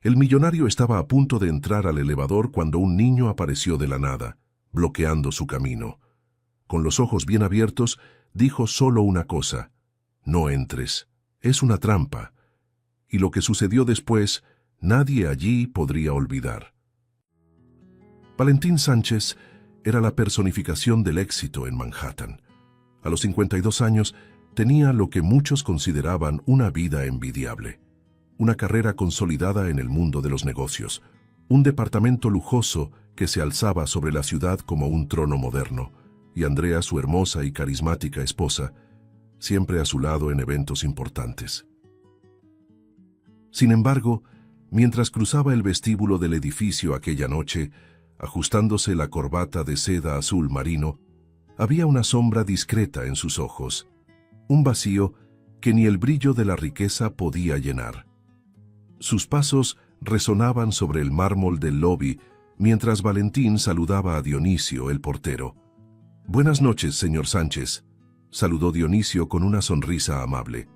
El millonario estaba a punto de entrar al elevador cuando un niño apareció de la nada, bloqueando su camino. Con los ojos bien abiertos, dijo solo una cosa: «No entres, es una trampa». Y lo que sucedió después, nadie allí podría olvidar. Valentín Sánchez era la personificación del éxito en Manhattan. A los 52 años, tenía lo que muchos consideraban una vida envidiable. Una carrera consolidada en el mundo de los negocios, un departamento lujoso que se alzaba sobre la ciudad como un trono moderno, y Andrea, su hermosa y carismática esposa, siempre a su lado en eventos importantes. Sin embargo, mientras cruzaba el vestíbulo del edificio aquella noche, ajustándose la corbata de seda azul marino, había una sombra discreta en sus ojos, un vacío que ni el brillo de la riqueza podía llenar. Sus pasos resonaban sobre el mármol del lobby mientras Valentín saludaba a Dionisio, el portero. «Buenas noches, señor Sánchez», saludó Dionisio con una sonrisa amable.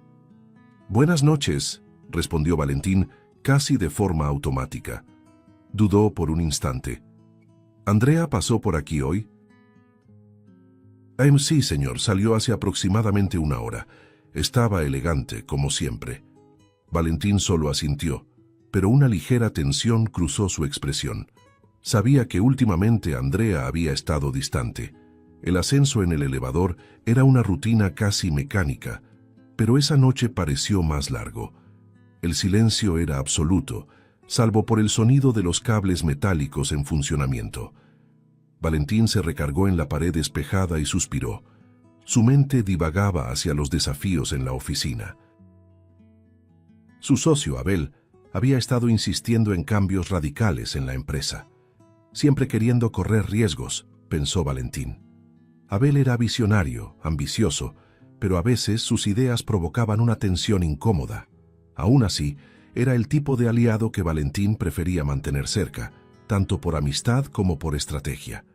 «Buenas noches», respondió Valentín casi de forma automática. Dudó por un instante. «¿Andrea pasó por aquí hoy?» Sí, señor, salió hace aproximadamente una hora. Estaba elegante, como siempre». Valentín solo asintió, pero una ligera tensión cruzó su expresión. Sabía que últimamente Andrea había estado distante. El ascenso en el elevador era una rutina casi mecánica, pero esa noche pareció más largo. El silencio era absoluto, salvo por el sonido de los cables metálicos en funcionamiento. Valentín se recargó en la pared espejada y suspiró. Su mente divagaba hacia los desafíos en la oficina. Su socio, Abel, había estado insistiendo en cambios radicales en la empresa. Siempre queriendo correr riesgos, pensó Valentín. Abel era visionario, ambicioso, pero a veces sus ideas provocaban una tensión incómoda. Aún así, era el tipo de aliado que Valentín prefería mantener cerca, tanto por amistad como por estrategia.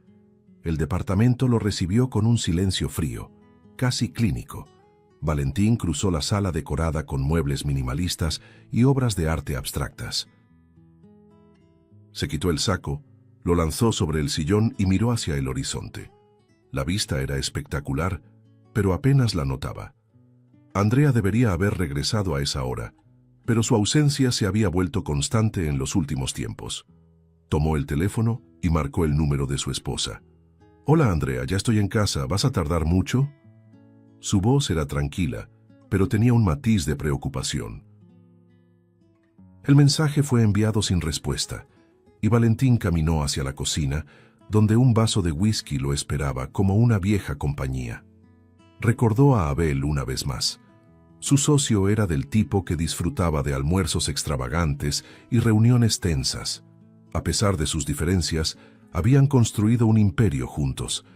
El departamento lo recibió con un silencio frío, casi clínico. Valentín cruzó la sala decorada con muebles minimalistas y obras de arte abstractas. Se quitó el saco, lo lanzó sobre el sillón y miró hacia el horizonte. La vista era espectacular, pero apenas la notaba. Andrea debería haber regresado a esa hora, pero su ausencia se había vuelto constante en los últimos tiempos. Tomó el teléfono y marcó el número de su esposa. «Hola, Andrea, ya estoy en casa. ¿Vas a tardar mucho?» Su voz era tranquila, pero tenía un matiz de preocupación. El mensaje fue enviado sin respuesta, y Valentín caminó hacia la cocina, donde un vaso de whisky lo esperaba como una vieja compañía. Recordó a Abel una vez más. Su socio era del tipo que disfrutaba de almuerzos extravagantes y reuniones tensas. A pesar de sus diferencias, habían construido un imperio juntos.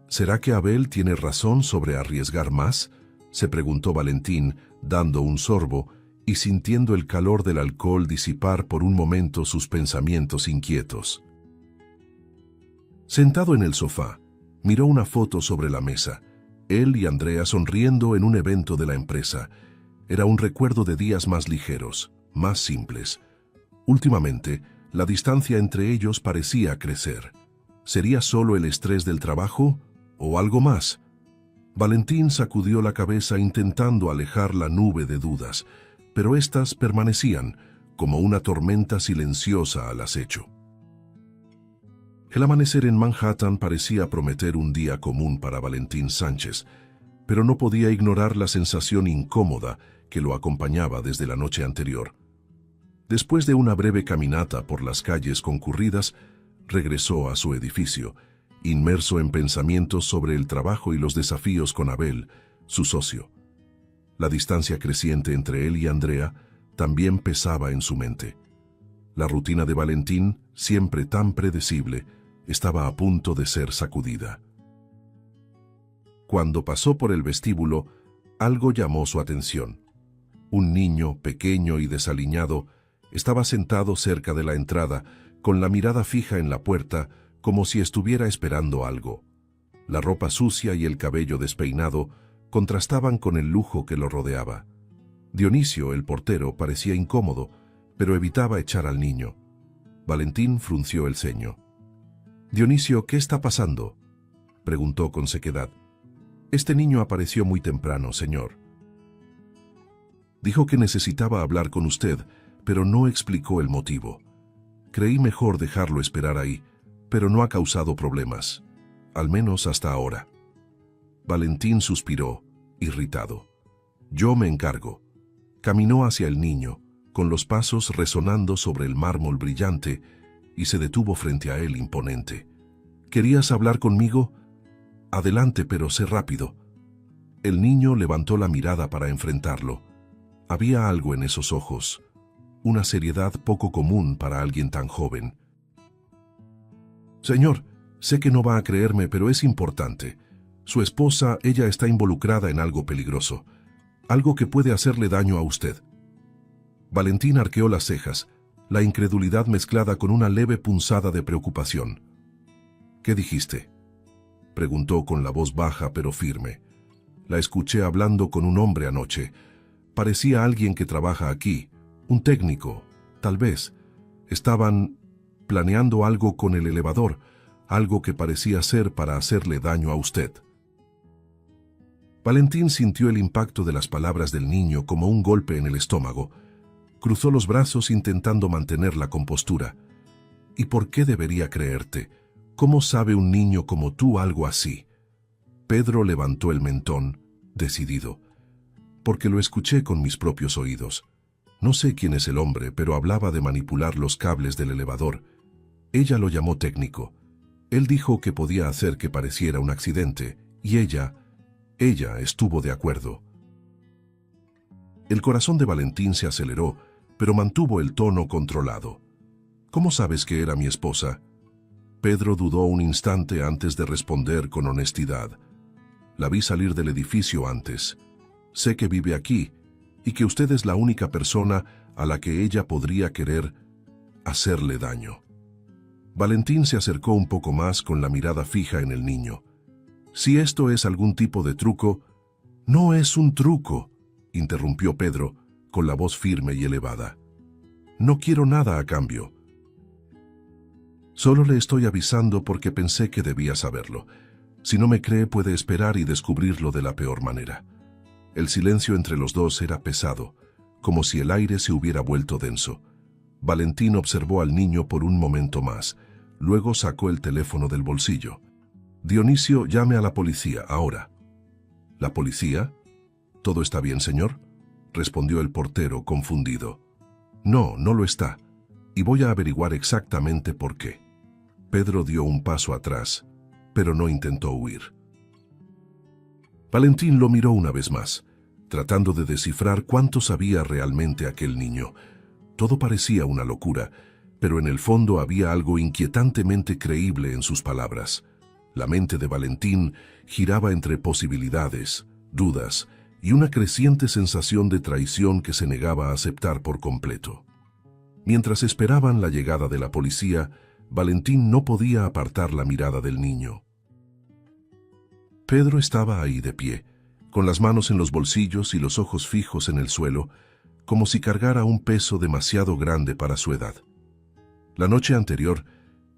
¿Será que Abel tiene razón sobre arriesgar más?, se preguntó Valentín, dando un sorbo y sintiendo el calor del alcohol disipar por un momento sus pensamientos inquietos. Sentado en el sofá, miró una foto sobre la mesa. Él y Andrea sonriendo en un evento de la empresa. Era un recuerdo de días más ligeros, más simples. Últimamente, la distancia entre ellos parecía crecer. ¿Sería solo el estrés del trabajo o algo más? Valentín sacudió la cabeza intentando alejar la nube de dudas, pero éstas permanecían como una tormenta silenciosa al acecho. El amanecer en Manhattan parecía prometer un día común para Valentín Sánchez, pero no podía ignorar la sensación incómoda que lo acompañaba desde la noche anterior. Después de una breve caminata por las calles concurridas, regresó a su edificio, inmerso en pensamientos sobre el trabajo y los desafíos con Abel, su socio. La distancia creciente entre él y Andrea también pesaba en su mente. La rutina de Valentín, siempre tan predecible, estaba a punto de ser sacudida. Cuando pasó por el vestíbulo, algo llamó su atención. Un niño, pequeño y desaliñado, estaba sentado cerca de la entrada, con la mirada fija en la puerta, como si estuviera esperando algo. La ropa sucia y el cabello despeinado contrastaban con el lujo que lo rodeaba. Dionisio, el portero, parecía incómodo, pero evitaba echar al niño. Valentín frunció el ceño. «Dionisio, ¿qué está pasando?», preguntó con sequedad. «Este niño apareció muy temprano, señor. Dijo que necesitaba hablar con usted, pero no explicó el motivo. Creí mejor dejarlo esperar ahí, pero no ha causado problemas, al menos hasta ahora». Valentín suspiró, irritado. «Yo me encargo». Caminó hacia el niño, con los pasos resonando sobre el mármol brillante, y se detuvo frente a él imponente. «¿Querías hablar conmigo? Adelante, pero sé rápido». El niño levantó la mirada para enfrentarlo. Había algo en esos ojos, una seriedad poco común para alguien tan joven. «Señor, sé que no va a creerme, pero es importante. Su esposa, ella está involucrada en algo peligroso, algo que puede hacerle daño a usted». Valentín arqueó las cejas, la incredulidad mezclada con una leve punzada de preocupación. «¿Qué dijiste?», preguntó con la voz baja pero firme. «La escuché hablando con un hombre anoche. Parecía alguien que trabaja aquí, un técnico, tal vez. Estaban planeando algo con el elevador, algo que parecía ser para hacerle daño a usted». Valentín sintió el impacto de las palabras del niño como un golpe en el estómago. Cruzó los brazos intentando mantener la compostura. «¿Y por qué debería creerte? ¿Cómo sabe un niño como tú algo así?». Pedro levantó el mentón, decidido. «Porque lo escuché con mis propios oídos. No sé quién es el hombre, pero hablaba de manipular los cables del elevador. Ella lo llamó técnico. Él dijo que podía hacer que pareciera un accidente, y ella estuvo de acuerdo». El corazón de Valentín se aceleró, pero mantuvo el tono controlado. «¿Cómo sabes que era mi esposa?». Pedro dudó un instante antes de responder con honestidad. «La vi salir del edificio antes. Sé que vive aquí y que usted es la única persona a la que ella podría querer hacerle daño». Valentín se acercó un poco más con la mirada fija en el niño. «Si esto es algún tipo de truco». «No es un truco», interrumpió Pedro, con la voz firme y elevada. «No quiero nada a cambio. Solo le estoy avisando porque pensé que debía saberlo. Si no me cree, puede esperar y descubrirlo de la peor manera». El silencio entre los dos era pesado, como si el aire se hubiera vuelto denso. Valentín observó al niño por un momento más, luego sacó el teléfono del bolsillo. «Dionisio, llame a la policía, ahora». «¿La policía? ¿Todo está bien, señor?», respondió el portero, confundido. «No, no lo está, y voy a averiguar exactamente por qué». Pedro dio un paso atrás, pero no intentó huir. Valentín lo miró una vez más, tratando de descifrar cuánto sabía realmente aquel niño. Todo parecía una locura, pero en el fondo había algo inquietantemente creíble en sus palabras. La mente de Valentín giraba entre posibilidades, dudas y una creciente sensación de traición que se negaba a aceptar por completo. Mientras esperaban la llegada de la policía, Valentín no podía apartar la mirada del niño. Pedro estaba ahí de pie, con las manos en los bolsillos y los ojos fijos en el suelo, como si cargara un peso demasiado grande para su edad. La noche anterior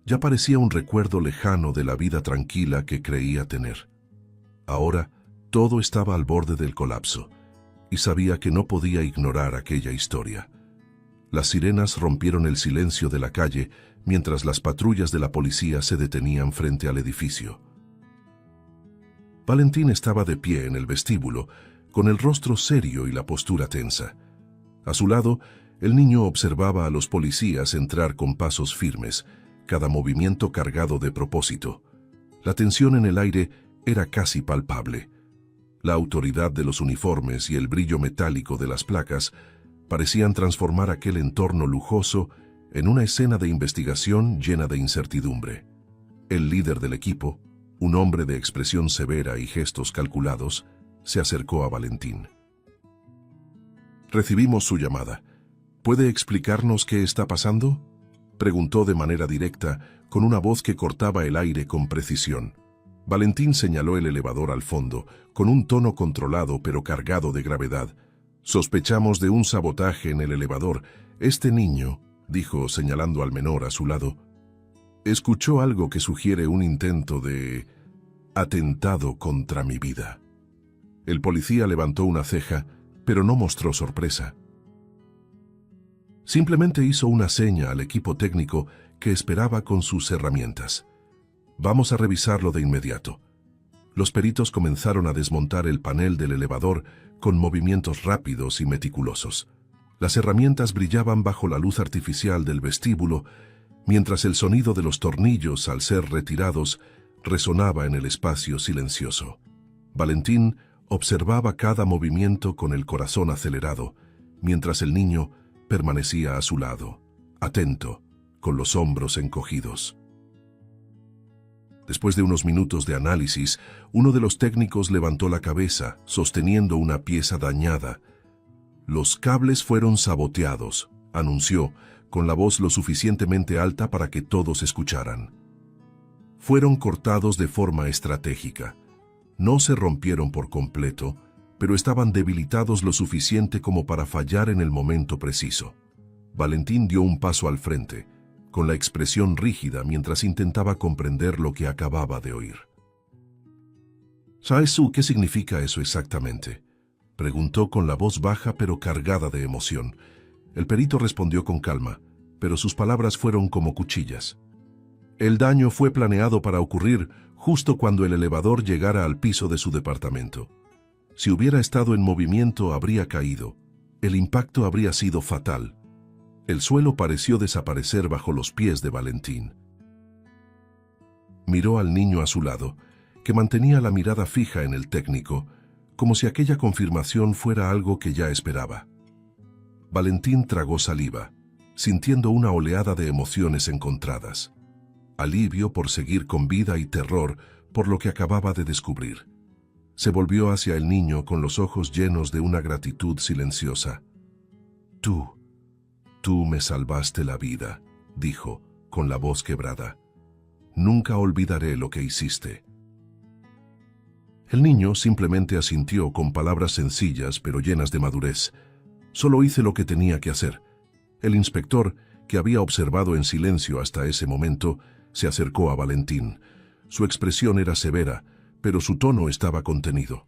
ya parecía un recuerdo lejano de la vida tranquila que creía tener. Ahora todo estaba al borde del colapso, y sabía que no podía ignorar aquella historia. Las sirenas rompieron el silencio de la calle mientras las patrullas de la policía se detenían frente al edificio. Valentín estaba de pie en el vestíbulo, con el rostro serio y la postura tensa. A su lado, el niño observaba a los policías entrar con pasos firmes, cada movimiento cargado de propósito. La tensión en el aire era casi palpable. La autoridad de los uniformes y el brillo metálico de las placas parecían transformar aquel entorno lujoso en una escena de investigación llena de incertidumbre. El líder del equipo, un hombre de expresión severa y gestos calculados, se acercó a Valentín. «Recibimos su llamada. ¿Puede explicarnos qué está pasando?», preguntó de manera directa, con una voz que cortaba el aire con precisión. Valentín señaló el elevador al fondo, con un tono controlado pero cargado de gravedad. «Sospechamos de un sabotaje en el elevador. Este niño, dijo señalando al menor a su lado, escuchó algo que sugiere un intento de atentado contra mi vida. El policía levantó una ceja, pero no mostró sorpresa. Simplemente hizo una seña al equipo técnico que esperaba con sus herramientas. Vamos a revisarlo de inmediato. Los peritos comenzaron a desmontar el panel del elevador con movimientos rápidos y meticulosos. Las herramientas brillaban bajo la luz artificial del vestíbulo, mientras el sonido de los tornillos, al ser retirados, resonaba en el espacio silencioso. Valentín observaba cada movimiento con el corazón acelerado, mientras el niño permanecía a su lado, atento, con los hombros encogidos. Después de unos minutos de análisis, uno de los técnicos levantó la cabeza, sosteniendo una pieza dañada. Los cables fueron saboteados, anunció, con la voz lo suficientemente alta para que todos escucharan. Fueron cortados de forma estratégica. No se rompieron por completo, pero estaban debilitados lo suficiente como para fallar en el momento preciso. Valentín dio un paso al frente, con la expresión rígida mientras intentaba comprender lo que acababa de oír. ¿Sabes tú qué significa eso exactamente?, preguntó con la voz baja pero cargada de emoción. El perito respondió con calma, pero sus palabras fueron como cuchillas. El daño fue planeado para ocurrir justo cuando el elevador llegara al piso de su departamento. Si hubiera estado en movimiento, habría caído. El impacto habría sido fatal. El suelo pareció desaparecer bajo los pies de Valentín. Miró al niño a su lado, que mantenía la mirada fija en el técnico, como si aquella confirmación fuera algo que ya esperaba. Valentín tragó saliva, sintiendo una oleada de emociones encontradas. Alivio por seguir con vida y terror por lo que acababa de descubrir. Se volvió hacia el niño con los ojos llenos de una gratitud silenciosa. Tú me salvaste la vida, dijo, con la voz quebrada. Nunca olvidaré lo que hiciste. El niño simplemente asintió con palabras sencillas pero llenas de madurez. Solo hice lo que tenía que hacer. El inspector, que había observado en silencio hasta ese momento, se acercó a Valentín. Su expresión era severa, pero su tono estaba contenido.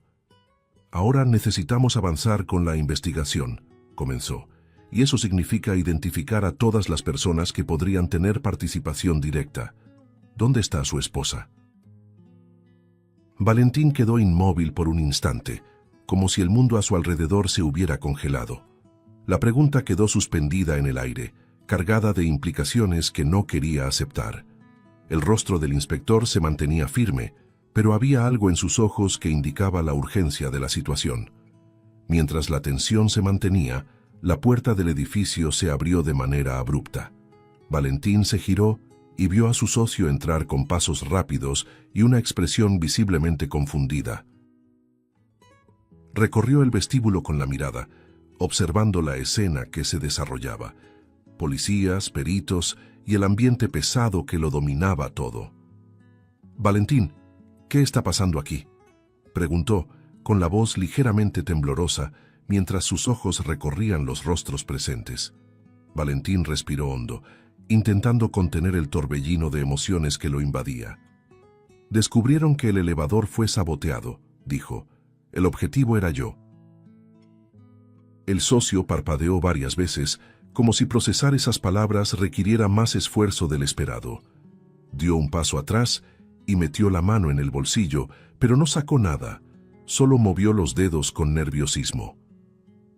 Ahora necesitamos avanzar con la investigación, comenzó, y eso significa identificar a todas las personas que podrían tener participación directa. ¿Dónde está su esposa? Valentín quedó inmóvil por un instante, como si el mundo a su alrededor se hubiera congelado. La pregunta quedó suspendida en el aire, cargada de implicaciones que no quería aceptar. El rostro del inspector se mantenía firme, pero había algo en sus ojos que indicaba la urgencia de la situación. Mientras la tensión se mantenía, la puerta del edificio se abrió de manera abrupta. Valentín se giró y vio a su socio entrar con pasos rápidos y una expresión visiblemente confundida. Recorrió el vestíbulo con la mirada, observando la escena que se desarrollaba. Policías, peritos y el ambiente pesado que lo dominaba todo. «Valentín, ¿qué está pasando aquí?», preguntó, con la voz ligeramente temblorosa, mientras sus ojos recorrían los rostros presentes. Valentín respiró hondo, intentando contener el torbellino de emociones que lo invadía. «Descubrieron que el elevador fue saboteado», dijo. «El objetivo era yo». El socio parpadeó varias veces, como si procesar esas palabras requiriera más esfuerzo del esperado. Dio un paso atrás y metió la mano en el bolsillo, pero no sacó nada, solo movió los dedos con nerviosismo.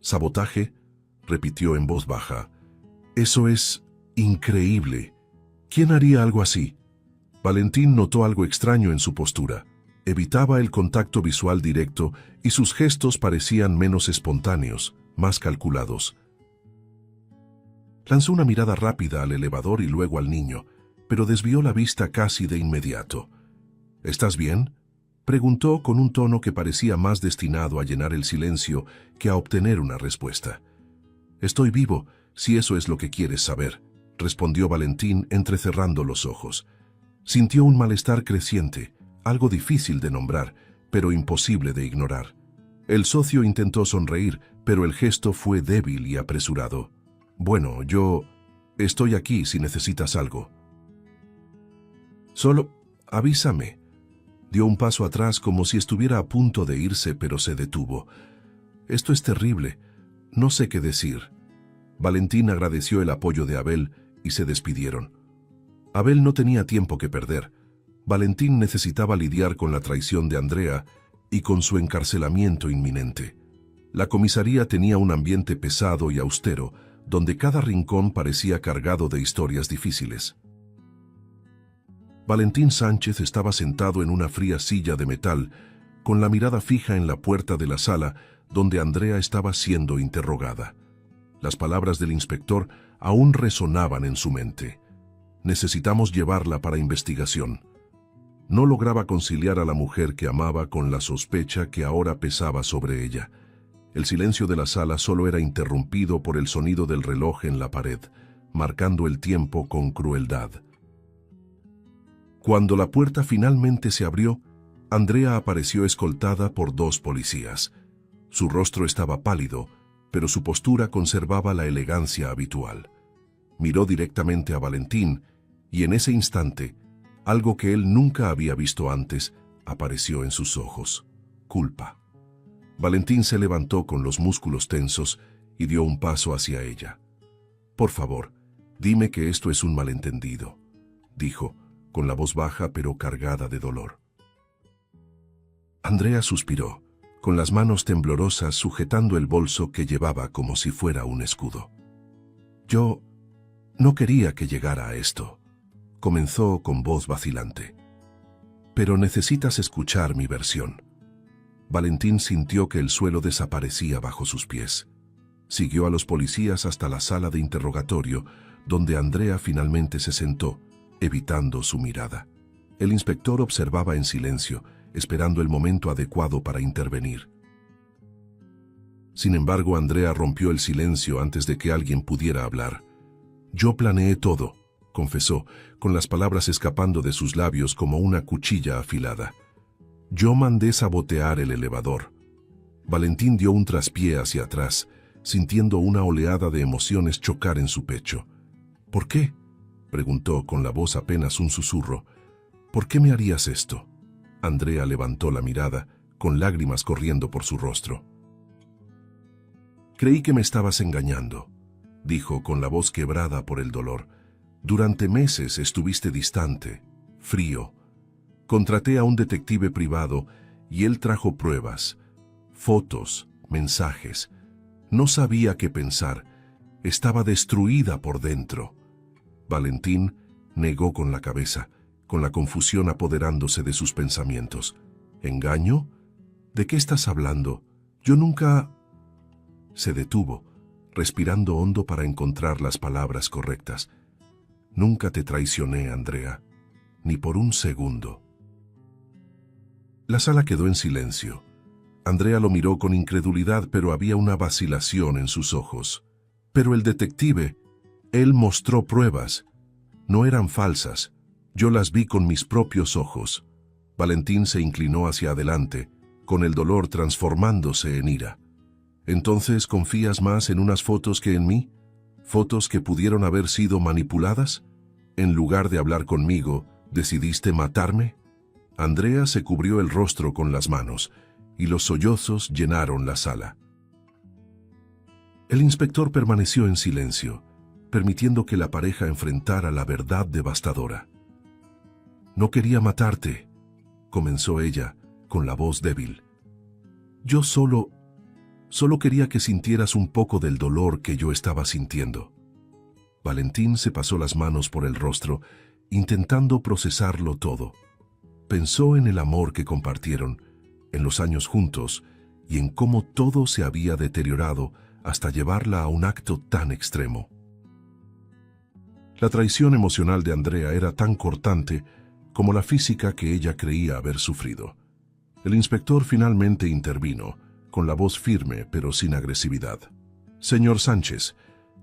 «¿Sabotaje?», repitió en voz baja. «Eso es increíble. ¿Quién haría algo así?». Valentín notó algo extraño en su postura. Evitaba el contacto visual directo y sus gestos parecían menos espontáneos, más calculados. Lanzó una mirada rápida al elevador y luego al niño, pero desvió la vista casi de inmediato. «¿Estás bien?», preguntó con un tono que parecía más destinado a llenar el silencio que a obtener una respuesta. «Estoy vivo, si eso es lo que quieres saber», respondió Valentín entrecerrando los ojos. Sintió un malestar creciente, algo difícil de nombrar, pero imposible de ignorar. El socio intentó sonreír, pero el gesto fue débil y apresurado. Bueno, yo estoy aquí si necesitas algo. Solo avísame. Dio un paso atrás como si estuviera a punto de irse, pero se detuvo. Esto es terrible. No sé qué decir. Valentín agradeció el apoyo de Abel y se despidieron. Abel no tenía tiempo que perder. Valentín necesitaba lidiar con la traición de Andrea y con su encarcelamiento inminente. La comisaría tenía un ambiente pesado y austero, donde cada rincón parecía cargado de historias difíciles. Valentín Sánchez estaba sentado en una fría silla de metal, con la mirada fija en la puerta de la sala donde Andrea estaba siendo interrogada. Las palabras del inspector aún resonaban en su mente. Necesitamos llevarla para investigación. No lograba conciliar a la mujer que amaba con la sospecha que ahora pesaba sobre ella. El silencio de la sala solo era interrumpido por el sonido del reloj en la pared, marcando el tiempo con crueldad. Cuando la puerta finalmente se abrió, Andrea apareció escoltada por 2 policías. Su rostro estaba pálido, pero su postura conservaba la elegancia habitual. Miró directamente a Valentín y en ese instante, algo que él nunca había visto antes apareció en sus ojos: culpa. Valentín se levantó con los músculos tensos y dio un paso hacia ella. «Por favor, dime que esto es un malentendido», dijo, con la voz baja pero cargada de dolor. Andrea suspiró, con las manos temblorosas sujetando el bolso que llevaba como si fuera un escudo. «Yo no quería que llegara a esto», comenzó con voz vacilante. «Pero necesitas escuchar mi versión». Valentín sintió que el suelo desaparecía bajo sus pies. Siguió a los policías hasta la sala de interrogatorio, donde Andrea finalmente se sentó, evitando su mirada. El inspector observaba en silencio, esperando el momento adecuado para intervenir. Sin embargo, Andrea rompió el silencio antes de que alguien pudiera hablar. «Yo planeé todo», confesó, con las palabras escapando de sus labios como una cuchilla afilada. «Yo mandé sabotear el elevador». Valentín dio un traspié hacia atrás, sintiendo una oleada de emociones chocar en su pecho. «¿Por qué?», preguntó con la voz apenas un susurro. «¿Por qué me harías esto?». Andrea levantó la mirada, con lágrimas corriendo por su rostro. «Creí que me estabas engañando», dijo con la voz quebrada por el dolor. «Durante meses estuviste distante, frío. Contraté a un detective privado y él trajo pruebas, fotos, mensajes. No sabía qué pensar. Estaba destruida por dentro». Valentín negó con la cabeza, con la confusión apoderándose de sus pensamientos. «¿Engaño? ¿De qué estás hablando? Yo nunca...». Se detuvo, respirando hondo para encontrar las palabras correctas. «Nunca te traicioné, Andrea, ni por un segundo». La sala quedó en silencio. Andrea lo miró con incredulidad, pero había una vacilación en sus ojos. «Pero el detective, él mostró pruebas. No eran falsas. Yo las vi con mis propios ojos». Valentín se inclinó hacia adelante, con el dolor transformándose en ira. «¿Entonces confías más en unas fotos que en mí? ¿Fotos que pudieron haber sido manipuladas? En lugar de hablar conmigo, ¿decidiste matarme?». Andrea se cubrió el rostro con las manos, y los sollozos llenaron la sala. El inspector permaneció en silencio, permitiendo que la pareja enfrentara la verdad devastadora. «No quería matarte», comenzó ella, con la voz débil. «Yo solo quería que sintieras un poco del dolor que yo estaba sintiendo». Valentín se pasó las manos por el rostro, intentando procesarlo todo. Pensó en el amor que compartieron, en los años juntos, y en cómo todo se había deteriorado hasta llevarla a un acto tan extremo. La traición emocional de Andrea era tan cortante como la física que ella creía haber sufrido. El inspector finalmente intervino, con la voz firme pero sin agresividad. «Señor Sánchez,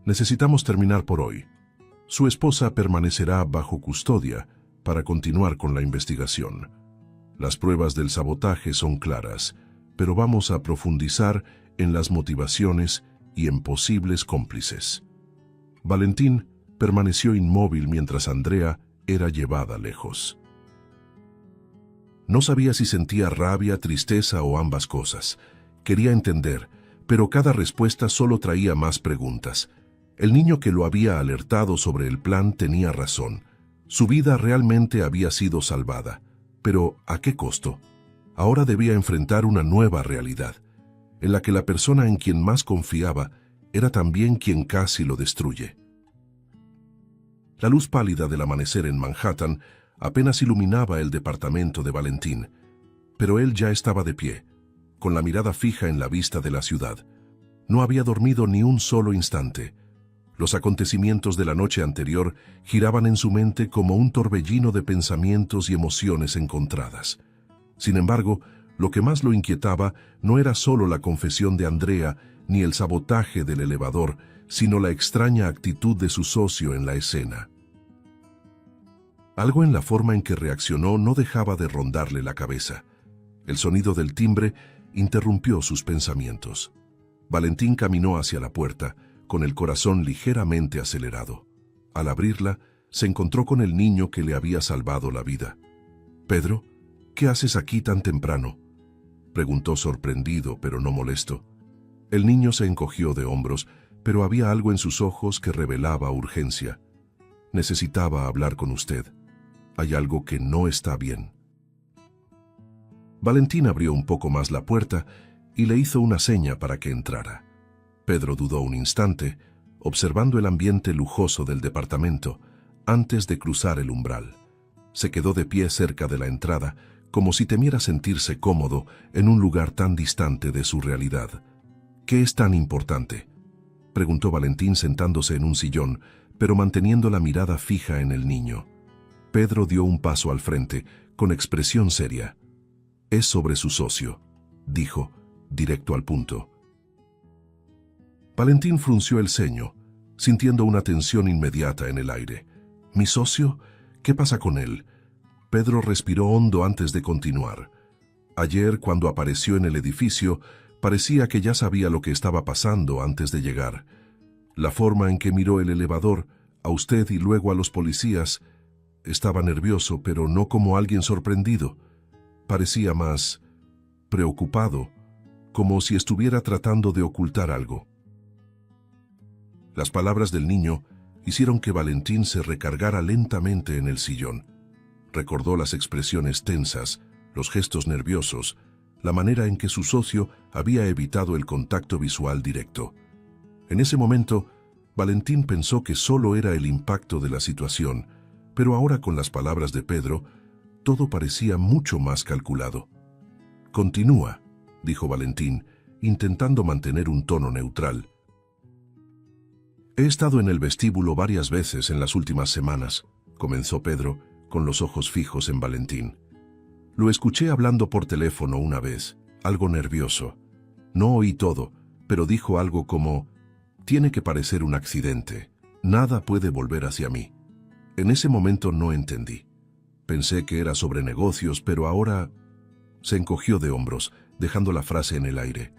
necesitamos terminar por hoy. Su esposa permanecerá bajo custodia para continuar con la investigación. Las pruebas del sabotaje son claras, pero vamos a profundizar en las motivaciones y en posibles cómplices». Valentín permaneció inmóvil mientras Andrea era llevada lejos. No sabía si sentía rabia, tristeza o ambas cosas. Quería entender, pero cada respuesta solo traía más preguntas. El niño que lo había alertado sobre el plan tenía razón. Su vida realmente había sido salvada. Pero, ¿a qué costo? Ahora debía enfrentar una nueva realidad, en la que la persona en quien más confiaba era también quien casi lo destruye. La luz pálida del amanecer en Manhattan apenas iluminaba el departamento de Valentín, pero él ya estaba de pie, con la mirada fija en la vista de la ciudad. No había dormido ni un solo instante. Los acontecimientos de la noche anterior giraban en su mente como un torbellino de pensamientos y emociones encontradas. Sin embargo, lo que más lo inquietaba no era solo la confesión de Andrea ni el sabotaje del elevador, sino la extraña actitud de su socio en la escena. Algo en la forma en que reaccionó no dejaba de rondarle la cabeza. El sonido del timbre interrumpió sus pensamientos. Valentín caminó hacia la puerta, con el corazón ligeramente acelerado. Al abrirla, se encontró con el niño que le había salvado la vida. «Pedro, ¿qué haces aquí tan temprano?», preguntó sorprendido, pero no molesto. El niño se encogió de hombros, pero había algo en sus ojos que revelaba urgencia. «Necesitaba hablar con usted. Hay algo que no está bien». Valentín abrió un poco más la puerta y le hizo una seña para que entrara. Pedro dudó un instante, observando el ambiente lujoso del departamento, antes de cruzar el umbral. Se quedó de pie cerca de la entrada, como si temiera sentirse cómodo en un lugar tan distante de su realidad. «¿Qué es tan importante?», preguntó Valentín sentándose en un sillón, pero manteniendo la mirada fija en el niño. Pedro dio un paso al frente, con expresión seria. «Es sobre su socio», dijo, directo al punto. Valentín frunció el ceño, sintiendo una tensión inmediata en el aire. «¿Mi socio? ¿Qué pasa con él?». Pedro respiró hondo antes de continuar. Ayer, cuando apareció en el edificio, parecía que ya sabía lo que estaba pasando antes de llegar. La forma en que miró el elevador, a usted y luego a los policías, estaba nervioso, pero no como alguien sorprendido. Parecía más preocupado, como si estuviera tratando de ocultar algo. Las palabras del niño hicieron que Valentín se recargara lentamente en el sillón. Recordó las expresiones tensas, los gestos nerviosos, la manera en que su socio había evitado el contacto visual directo. En ese momento, Valentín pensó que solo era el impacto de la situación, pero ahora con las palabras de Pedro, todo parecía mucho más calculado. «Continúa», dijo Valentín, intentando mantener un tono neutral. «He estado en el vestíbulo varias veces en las últimas semanas», comenzó Pedro, con los ojos fijos en Valentín. «Lo escuché hablando por teléfono una vez, algo nervioso. No oí todo, pero dijo algo como: tiene que parecer un accidente. Nada puede volver hacia mí». En ese momento no entendí. Pensé que era sobre negocios, pero ahora... Se encogió de hombros, dejando la frase en el aire.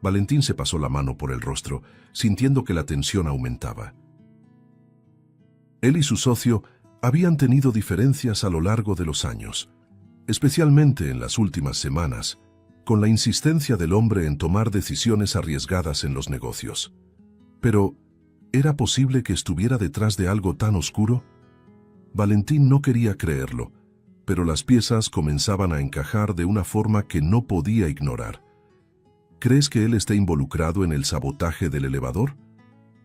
Valentín se pasó la mano por el rostro, sintiendo que la tensión aumentaba. Él y su socio habían tenido diferencias a lo largo de los años, especialmente en las últimas semanas, con la insistencia del hombre en tomar decisiones arriesgadas en los negocios. Pero, ¿era posible que estuviera detrás de algo tan oscuro? Valentín no quería creerlo, pero las piezas comenzaban a encajar de una forma que no podía ignorar. «¿Crees que él esté involucrado en el sabotaje del elevador?»,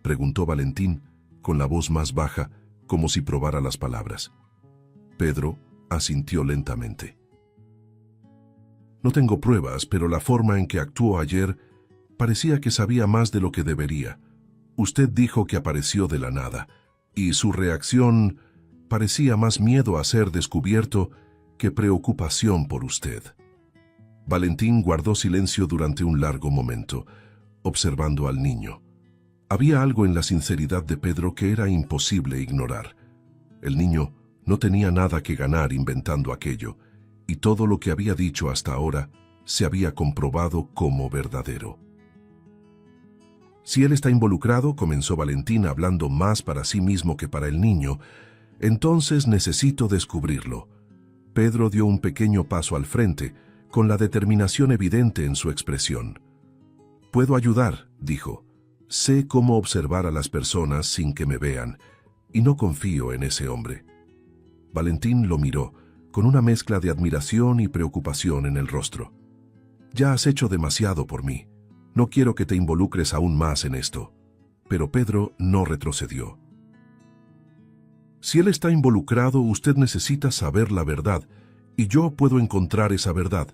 preguntó Valentín, con la voz más baja, como si probara las palabras. Pedro asintió lentamente. «No tengo pruebas, pero la forma en que actuó ayer parecía que sabía más de lo que debería. Usted dijo que apareció de la nada, y su reacción parecía más miedo a ser descubierto que preocupación por usted». Valentín guardó silencio durante un largo momento, observando al niño. Había algo en la sinceridad de Pedro que era imposible ignorar. El niño no tenía nada que ganar inventando aquello, y todo lo que había dicho hasta ahora se había comprobado como verdadero. Si él está involucrado, comenzó Valentín hablando más para sí mismo que para el niño, entonces necesito descubrirlo. Pedro dio un pequeño paso al frente, con la determinación evidente en su expresión. «Puedo ayudar», dijo. «Sé cómo observar a las personas sin que me vean, y no confío en ese hombre». Valentín lo miró, con una mezcla de admiración y preocupación en el rostro. «Ya has hecho demasiado por mí. No quiero que te involucres aún más en esto». Pero Pedro no retrocedió. «Si él está involucrado, usted necesita saber la verdad, y yo puedo encontrar esa verdad».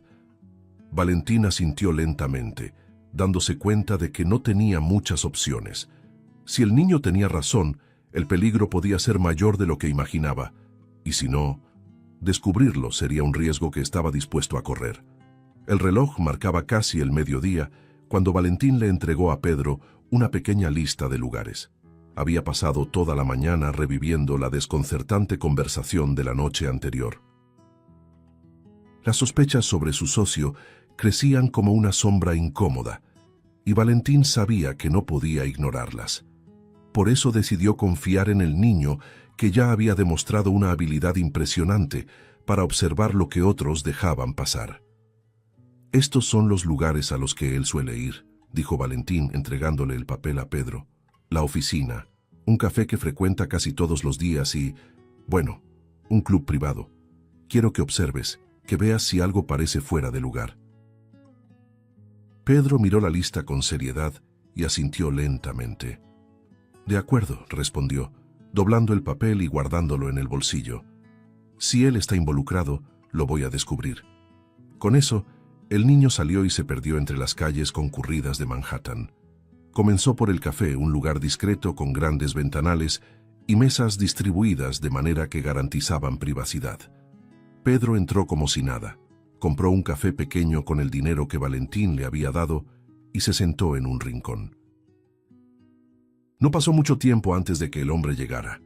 Valentín asintió lentamente, dándose cuenta de que no tenía muchas opciones. Si el niño tenía razón, el peligro podía ser mayor de lo que imaginaba, y si no, descubrirlo sería un riesgo que estaba dispuesto a correr. El reloj marcaba casi el mediodía cuando Valentín le entregó a Pedro una pequeña lista de lugares. Había pasado toda la mañana reviviendo la desconcertante conversación de la noche anterior. Las sospechas sobre su socio crecían como una sombra incómoda, y Valentín sabía que no podía ignorarlas. Por eso decidió confiar en el niño, que ya había demostrado una habilidad impresionante para observar lo que otros dejaban pasar. «Estos son los lugares a los que él suele ir», dijo Valentín entregándole el papel a Pedro. «La oficina, un café que frecuenta casi todos los días y, bueno, un club privado. Quiero que observes, que veas si algo parece fuera de lugar». Pedro miró la lista con seriedad y asintió lentamente. «De acuerdo», respondió, doblando el papel y guardándolo en el bolsillo. «Si él está involucrado, lo voy a descubrir». Con eso, el niño salió y se perdió entre las calles concurridas de Manhattan. Comenzó por el café, un lugar discreto con grandes ventanales y mesas distribuidas de manera que garantizaban privacidad. Pedro entró como si nada. Compró un café pequeño con el dinero que Valentín le había dado y se sentó en un rincón. No pasó mucho tiempo antes de que el hombre llegara.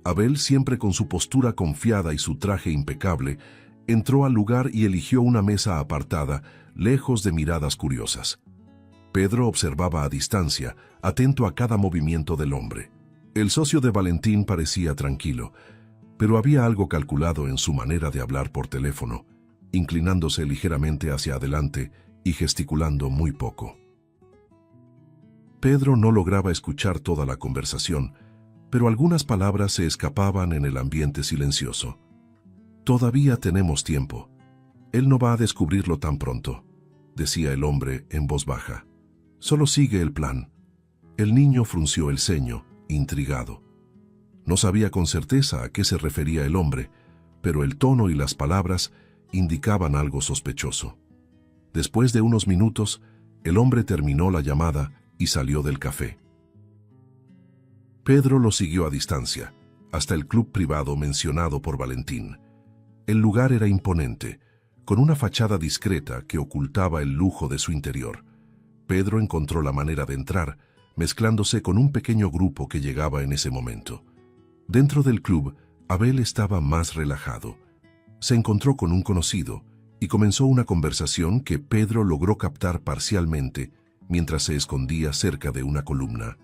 Abel, siempre con su postura confiada y su traje impecable, entró al lugar y eligió una mesa apartada, lejos de miradas curiosas. Pedro observaba a distancia, atento a cada movimiento del hombre. El socio de Valentín parecía tranquilo, pero había algo calculado en su manera de hablar por teléfono, inclinándose ligeramente hacia adelante y gesticulando muy poco. Pedro no lograba escuchar toda la conversación, pero algunas palabras se escapaban en el ambiente silencioso. «Todavía tenemos tiempo. Él no va a descubrirlo tan pronto», decía el hombre en voz baja. «Solo sigue el plan». El niño frunció el ceño, intrigado. No sabía con certeza a qué se refería el hombre, pero el tono y las palabras indicaban algo sospechoso. Después de unos minutos, el hombre terminó la llamada y salió del café. Pedro lo siguió a distancia, hasta el club privado mencionado por Valentín. El lugar era imponente, con una fachada discreta que ocultaba el lujo de su interior. Pedro encontró la manera de entrar, mezclándose con un pequeño grupo que llegaba en ese momento. Dentro del club, Abel estaba más relajado. Se encontró con un conocido y comenzó una conversación que Pedro logró captar parcialmente mientras se escondía cerca de una columna.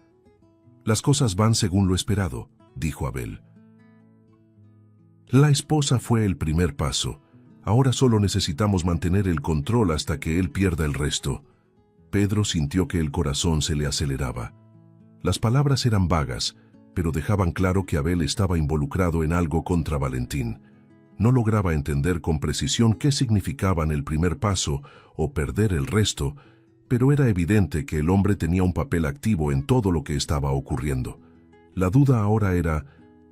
«Las cosas van según lo esperado», dijo Abel. «La esposa fue el primer paso. Ahora solo necesitamos mantener el control hasta que él pierda el resto». Pedro sintió que el corazón se le aceleraba. Las palabras eran vagas, pero dejaban claro que Abel estaba involucrado en algo contra Valentín. No lograba entender con precisión qué significaban el primer paso o perder el resto, pero era evidente que el hombre tenía un papel activo en todo lo que estaba ocurriendo. La duda ahora era,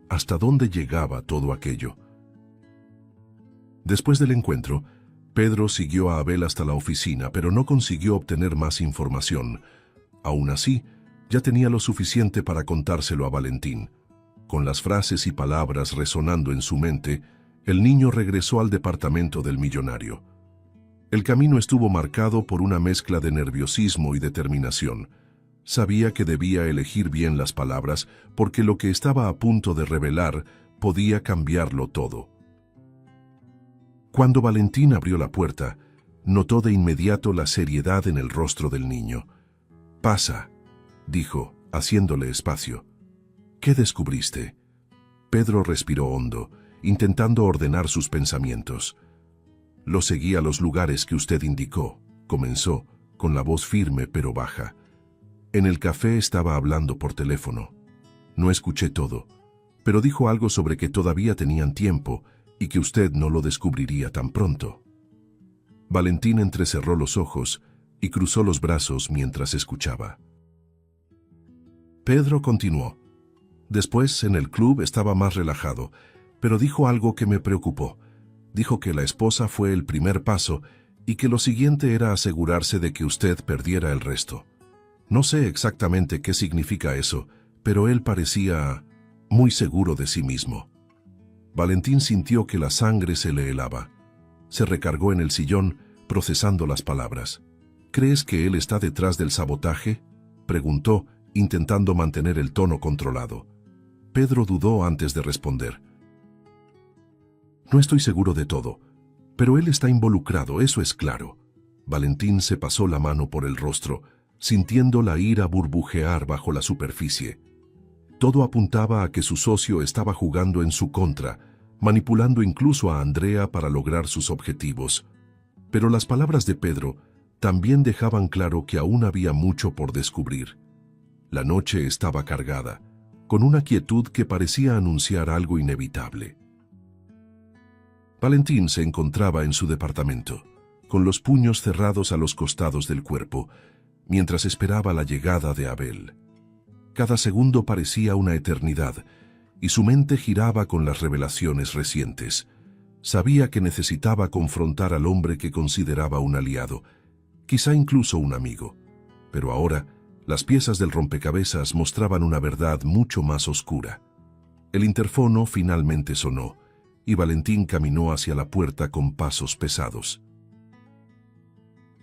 ¿hasta dónde llegaba todo aquello? Después del encuentro, Pedro siguió a Abel hasta la oficina, pero no consiguió obtener más información. Aún así, ya tenía lo suficiente para contárselo a Valentín. Con las frases y palabras resonando en su mente, el niño regresó al departamento del millonario. El camino estuvo marcado por una mezcla de nerviosismo y determinación. Sabía que debía elegir bien las palabras porque lo que estaba a punto de revelar podía cambiarlo todo. Cuando Valentín abrió la puerta, notó de inmediato la seriedad en el rostro del niño. «Pasa», dijo, haciéndole espacio. ¿Qué descubriste? Pedro respiró hondo, intentando ordenar sus pensamientos. Lo seguí a los lugares que usted indicó, comenzó, con la voz firme pero baja. En el café estaba hablando por teléfono. No escuché todo, pero dijo algo sobre que todavía tenían tiempo y que usted no lo descubriría tan pronto. Valentín entrecerró los ojos y cruzó los brazos mientras escuchaba. Pedro continuó. Después, en el club estaba más relajado, pero dijo algo que me preocupó. Dijo que la esposa fue el primer paso y que lo siguiente era asegurarse de que usted perdiera el resto. No sé exactamente qué significa eso, pero él parecía muy seguro de sí mismo. Valentín sintió que la sangre se le helaba. Se recargó en el sillón, procesando las palabras. ¿Crees que él está detrás del sabotaje?, preguntó, intentando mantener el tono controlado. Pedro dudó antes de responder. No estoy seguro de todo, pero él está involucrado, eso es claro. Valentín se pasó la mano por el rostro, sintiendo la ira burbujear bajo la superficie. Todo apuntaba a que su socio estaba jugando en su contra, manipulando incluso a Andrea para lograr sus objetivos. Pero las palabras de Pedro también dejaban claro que aún había mucho por descubrir. La noche estaba cargada, con una quietud que parecía anunciar algo inevitable. Valentín se encontraba en su departamento, con los puños cerrados a los costados del cuerpo, mientras esperaba la llegada de Abel. Cada segundo parecía una eternidad, y su mente giraba con las revelaciones recientes. Sabía que necesitaba confrontar al hombre que consideraba un aliado, quizá incluso un amigo. Pero ahora, las piezas del rompecabezas mostraban una verdad mucho más oscura. El interfono finalmente sonó, y Valentín caminó hacia la puerta con pasos pesados.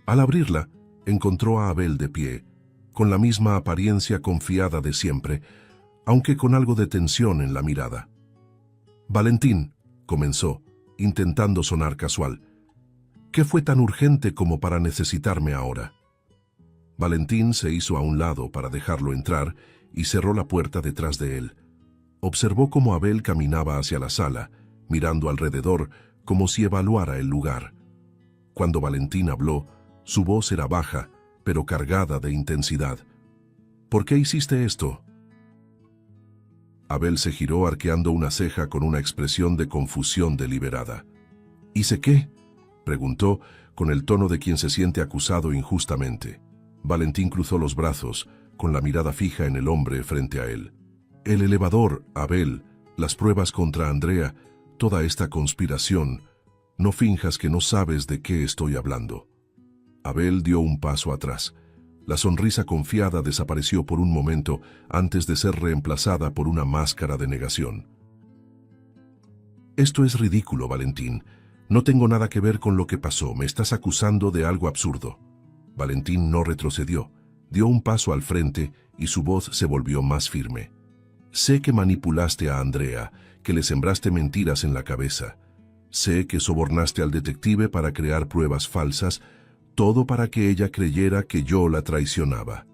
Al abrirla, encontró a Abel de pie, con la misma apariencia confiada de siempre, aunque con algo de tensión en la mirada. «Valentín», comenzó, intentando sonar casual, «¿qué fue tan urgente como para necesitarme ahora?» Valentín se hizo a un lado para dejarlo entrar y cerró la puerta detrás de él. Observó cómo Abel caminaba hacia la sala, mirando alrededor como si evaluara el lugar. Cuando Valentín habló, su voz era baja, pero cargada de intensidad. «¿Por qué hiciste esto?» Abel se giró arqueando una ceja con una expresión de confusión deliberada. «¿Hice qué?», preguntó, con el tono de quien se siente acusado injustamente. Valentín cruzó los brazos, con la mirada fija en el hombre frente a él. «El elevador, Abel, las pruebas contra Andrea, toda esta conspiración. No finjas que no sabes de qué estoy hablando». Abel dio un paso atrás. La sonrisa confiada desapareció por un momento antes de ser reemplazada por una máscara de negación. «Esto es ridículo, Valentín. No tengo nada que ver con lo que pasó. Me estás acusando de algo absurdo». Valentín no retrocedió. Dio un paso al frente y su voz se volvió más firme. «Sé que manipulaste a Andrea, que le sembraste mentiras en la cabeza. Sé que sobornaste al detective para crear pruebas falsas, todo para que ella creyera que yo la traicionaba».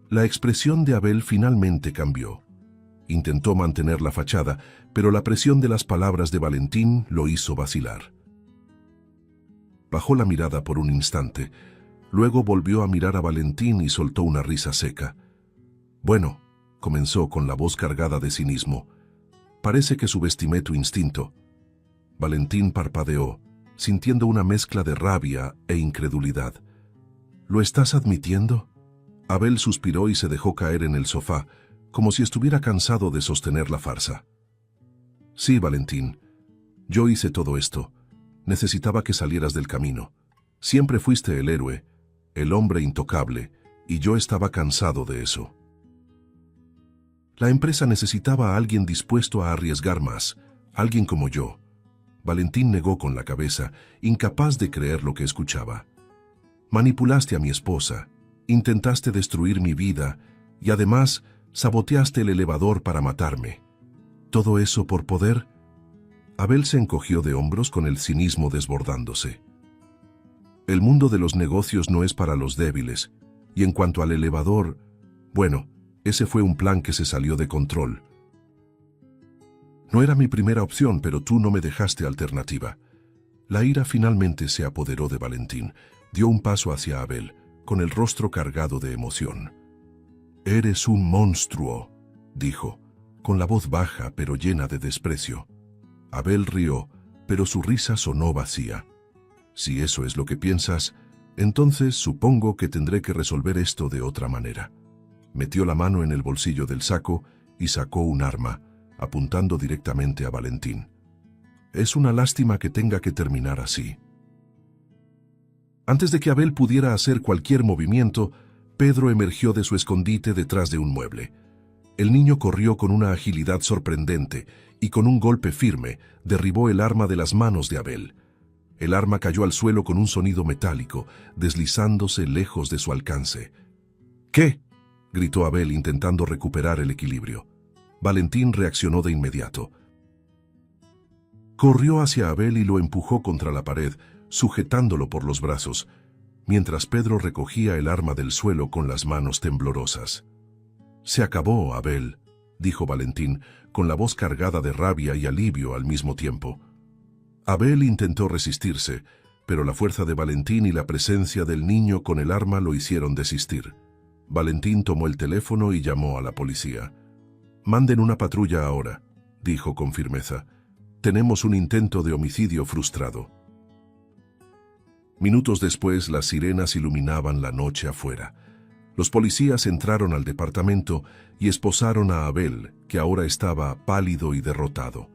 La expresión de Abel finalmente cambió. Intentó mantener la fachada, pero la presión de las palabras de Valentín lo hizo vacilar. Bajó la mirada por un instante, luego volvió a mirar a Valentín y soltó una risa seca. «Bueno», comenzó con la voz cargada de cinismo, «parece que subestimé tu instinto». Valentín parpadeó, sintiendo una mezcla de rabia e incredulidad. «¿Lo estás admitiendo?». Abel suspiró y se dejó caer en el sofá, como si estuviera cansado de sostener la farsa. «Sí, Valentín, yo hice todo esto. Necesitaba que salieras del camino. Siempre fuiste el héroe, el hombre intocable, y yo estaba cansado de eso. La empresa necesitaba a alguien dispuesto a arriesgar más, alguien como yo». Valentín negó con la cabeza, incapaz de creer lo que escuchaba. «Manipulaste a mi esposa, intentaste destruir mi vida y además saboteaste el elevador para matarme. ¿Todo eso por poder?». Abel se encogió de hombros con el cinismo desbordándose. «El mundo de los negocios no es para los débiles, y en cuanto al elevador, Bueno, ese fue un plan que se salió de control. No era mi primera opción, pero tú no me dejaste alternativa. La ira finalmente se apoderó de Valentín. Dio un paso hacia Abel, con el rostro cargado de emoción. «Eres un monstruo», dijo, con la voz baja pero llena de desprecio. Abel rió, pero su risa sonó vacía. «Si eso es lo que piensas, entonces supongo que tendré que resolver esto de otra manera». Metió la mano en el bolsillo del saco y sacó un arma, apuntando directamente a Valentín. «Es una lástima que tenga que terminar así». Antes de que Abel pudiera hacer cualquier movimiento, Pedro emergió de su escondite detrás de un mueble. El niño corrió con una agilidad sorprendente y con un golpe firme derribó el arma de las manos de Abel. El arma cayó al suelo con un sonido metálico, deslizándose lejos de su alcance. «¿Qué?», gritó Abel intentando recuperar el equilibrio. Valentín reaccionó de inmediato. Corrió hacia Abel y lo empujó contra la pared, sujetándolo por los brazos, mientras Pedro recogía el arma del suelo con las manos temblorosas. «Se acabó, Abel», dijo Valentín, con la voz cargada de rabia y alivio al mismo tiempo. Abel intentó resistirse, pero la fuerza de Valentín y la presencia del niño con el arma lo hicieron desistir. Valentín tomó el teléfono y llamó a la policía. «Manden una patrulla ahora», dijo con firmeza. «Tenemos un intento de homicidio frustrado». Minutos después, las sirenas iluminaban la noche afuera. Los policías entraron al departamento y esposaron a Abel, que ahora estaba pálido y derrotado.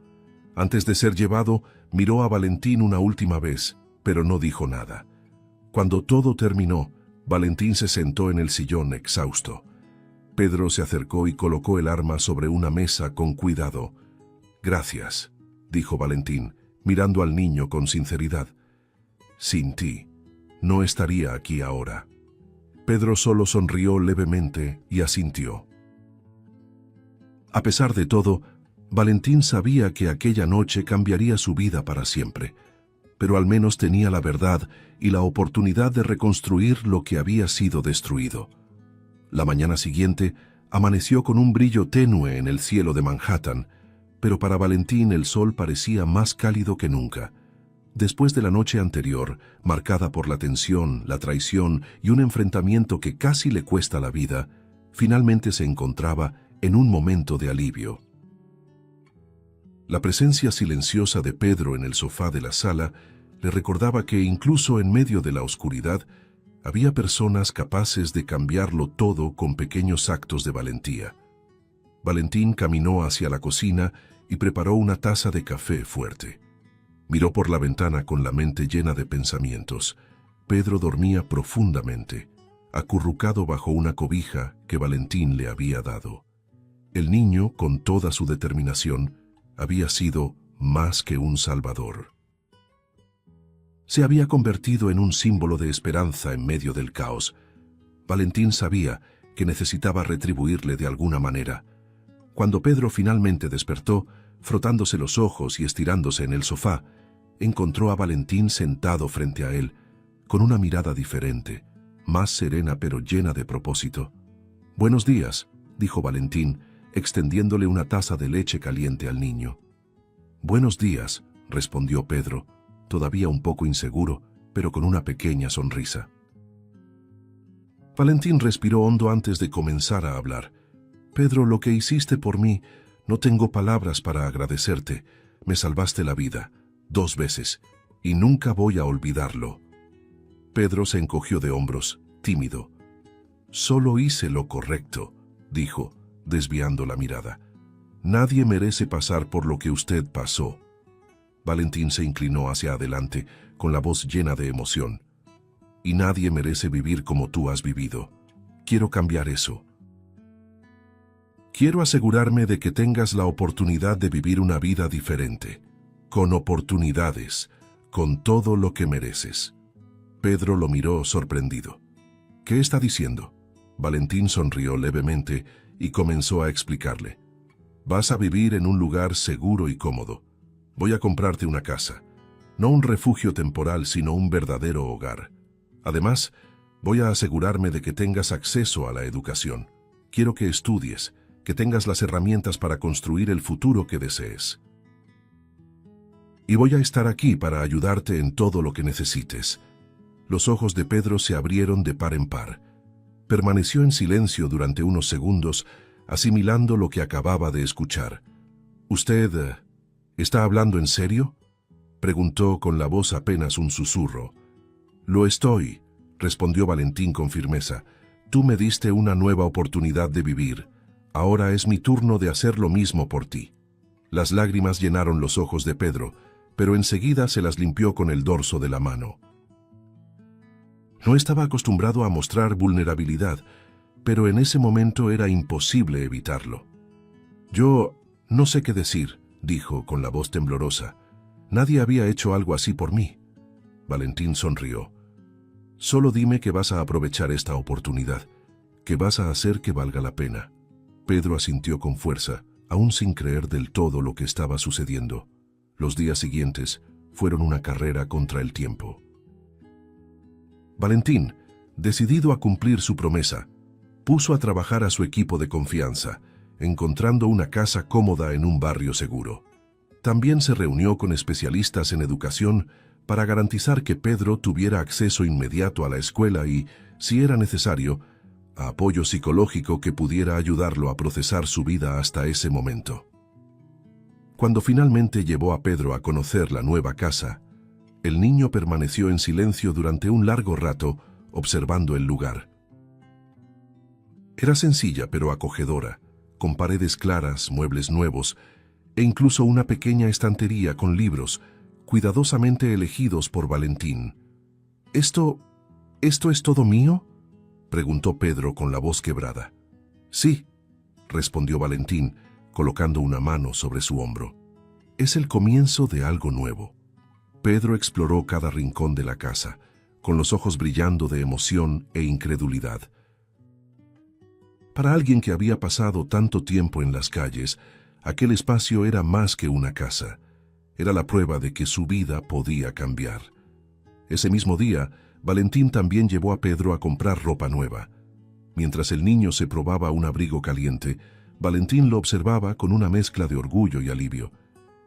Antes de ser llevado, miró a Valentín una última vez, pero no dijo nada. Cuando todo terminó, Valentín se sentó en el sillón exhausto. Pedro se acercó y colocó el arma sobre una mesa con cuidado. «Gracias», dijo Valentín, mirando al niño con sinceridad. «Sin ti, no estaría aquí ahora». Pedro solo sonrió levemente y asintió. A pesar de todo, Valentín sabía que aquella noche cambiaría su vida para siempre, pero al menos tenía la verdad y la oportunidad de reconstruir lo que había sido destruido. La mañana siguiente amaneció con un brillo tenue en el cielo de Manhattan, pero para Valentín el sol parecía más cálido que nunca. Después de la noche anterior, marcada por la tensión, la traición y un enfrentamiento que casi le cuesta la vida, finalmente se encontraba en un momento de alivio. La presencia silenciosa de Pedro en el sofá de la sala le recordaba que incluso en medio de la oscuridad había personas capaces de cambiarlo todo con pequeños actos de valentía. Valentín caminó hacia la cocina y preparó una taza de café fuerte. Miró por la ventana con la mente llena de pensamientos. Pedro dormía profundamente, acurrucado bajo una cobija que Valentín le había dado. El niño, con toda su determinación, había sido más que un salvador. Se había convertido en un símbolo de esperanza en medio del caos. Valentín sabía que necesitaba retribuirle de alguna manera. Cuando Pedro finalmente despertó, frotándose los ojos y estirándose en el sofá, encontró a Valentín sentado frente a él, con una mirada diferente, más serena pero llena de propósito. «Buenos días», dijo Valentín, extendiéndole una taza de leche caliente al niño. «Buenos días», respondió Pedro, todavía un poco inseguro, pero con una pequeña sonrisa. Valentín respiró hondo antes de comenzar a hablar. «Pedro, lo que hiciste por mí, no tengo palabras para agradecerte. Me salvaste la vida, 2 veces, y nunca voy a olvidarlo». Pedro se encogió de hombros, tímido. «Solo hice lo correcto», dijo, desviando la mirada. «Nadie merece pasar por lo que usted pasó». Valentín se inclinó hacia adelante, con la voz llena de emoción. «Y nadie merece vivir como tú has vivido. Quiero cambiar eso. Quiero asegurarme de que tengas la oportunidad de vivir una vida diferente, con oportunidades, con todo lo que mereces». Pedro lo miró sorprendido. «¿Qué está diciendo?». Valentín sonrió levemente y comenzó a explicarle. «Vas a vivir en un lugar seguro y cómodo. Voy a comprarte una casa. No un refugio temporal, sino un verdadero hogar. Además, voy a asegurarme de que tengas acceso a la educación. Quiero que estudies, que tengas las herramientas para construir el futuro que desees. Y voy a estar aquí para ayudarte en todo lo que necesites. Los ojos de Pedro se abrieron de par en par. Permaneció en silencio durante unos segundos, asimilando lo que acababa de escuchar. ¿Usted está hablando en serio?, preguntó con la voz apenas un susurro. Lo estoy, respondió Valentín con firmeza. Tú me diste una nueva oportunidad de vivir. Ahora es mi turno de hacer lo mismo por ti. Las lágrimas llenaron los ojos de Pedro, pero enseguida se las limpió con el dorso de la mano. No estaba acostumbrado a mostrar vulnerabilidad, pero en ese momento era imposible evitarlo. Yo no sé qué decir, dijo con la voz temblorosa. Nadie había hecho algo así por mí. Valentín sonrió. Solo dime que vas a aprovechar esta oportunidad, que vas a hacer que valga la pena. Pedro asintió con fuerza, aún sin creer del todo lo que estaba sucediendo. Los días siguientes fueron una carrera contra el tiempo. Valentín, decidido a cumplir su promesa, puso a trabajar a su equipo de confianza, encontrando una casa cómoda en un barrio seguro. También se reunió con especialistas en educación para garantizar que Pedro tuviera acceso inmediato a la escuela y, si era necesario, a apoyo psicológico que pudiera ayudarlo a procesar su vida hasta ese momento. Cuando finalmente llevó a Pedro a conocer la nueva casa, el niño permaneció en silencio durante un largo rato, observando el lugar. Era sencilla pero acogedora, con paredes claras, muebles nuevos e incluso una pequeña estantería con libros, cuidadosamente elegidos por Valentín. ¿Esto es todo mío?, preguntó Pedro con la voz quebrada. Sí, respondió Valentín, colocando una mano sobre su hombro. Es el comienzo de algo nuevo. Pedro exploró cada rincón de la casa, con los ojos brillando de emoción e incredulidad. Para alguien que había pasado tanto tiempo en las calles, aquel espacio era más que una casa. Era la prueba de que su vida podía cambiar. Ese mismo día, Valentín también llevó a Pedro a comprar ropa nueva. Mientras el niño se probaba un abrigo caliente, Valentín lo observaba con una mezcla de orgullo y alivio.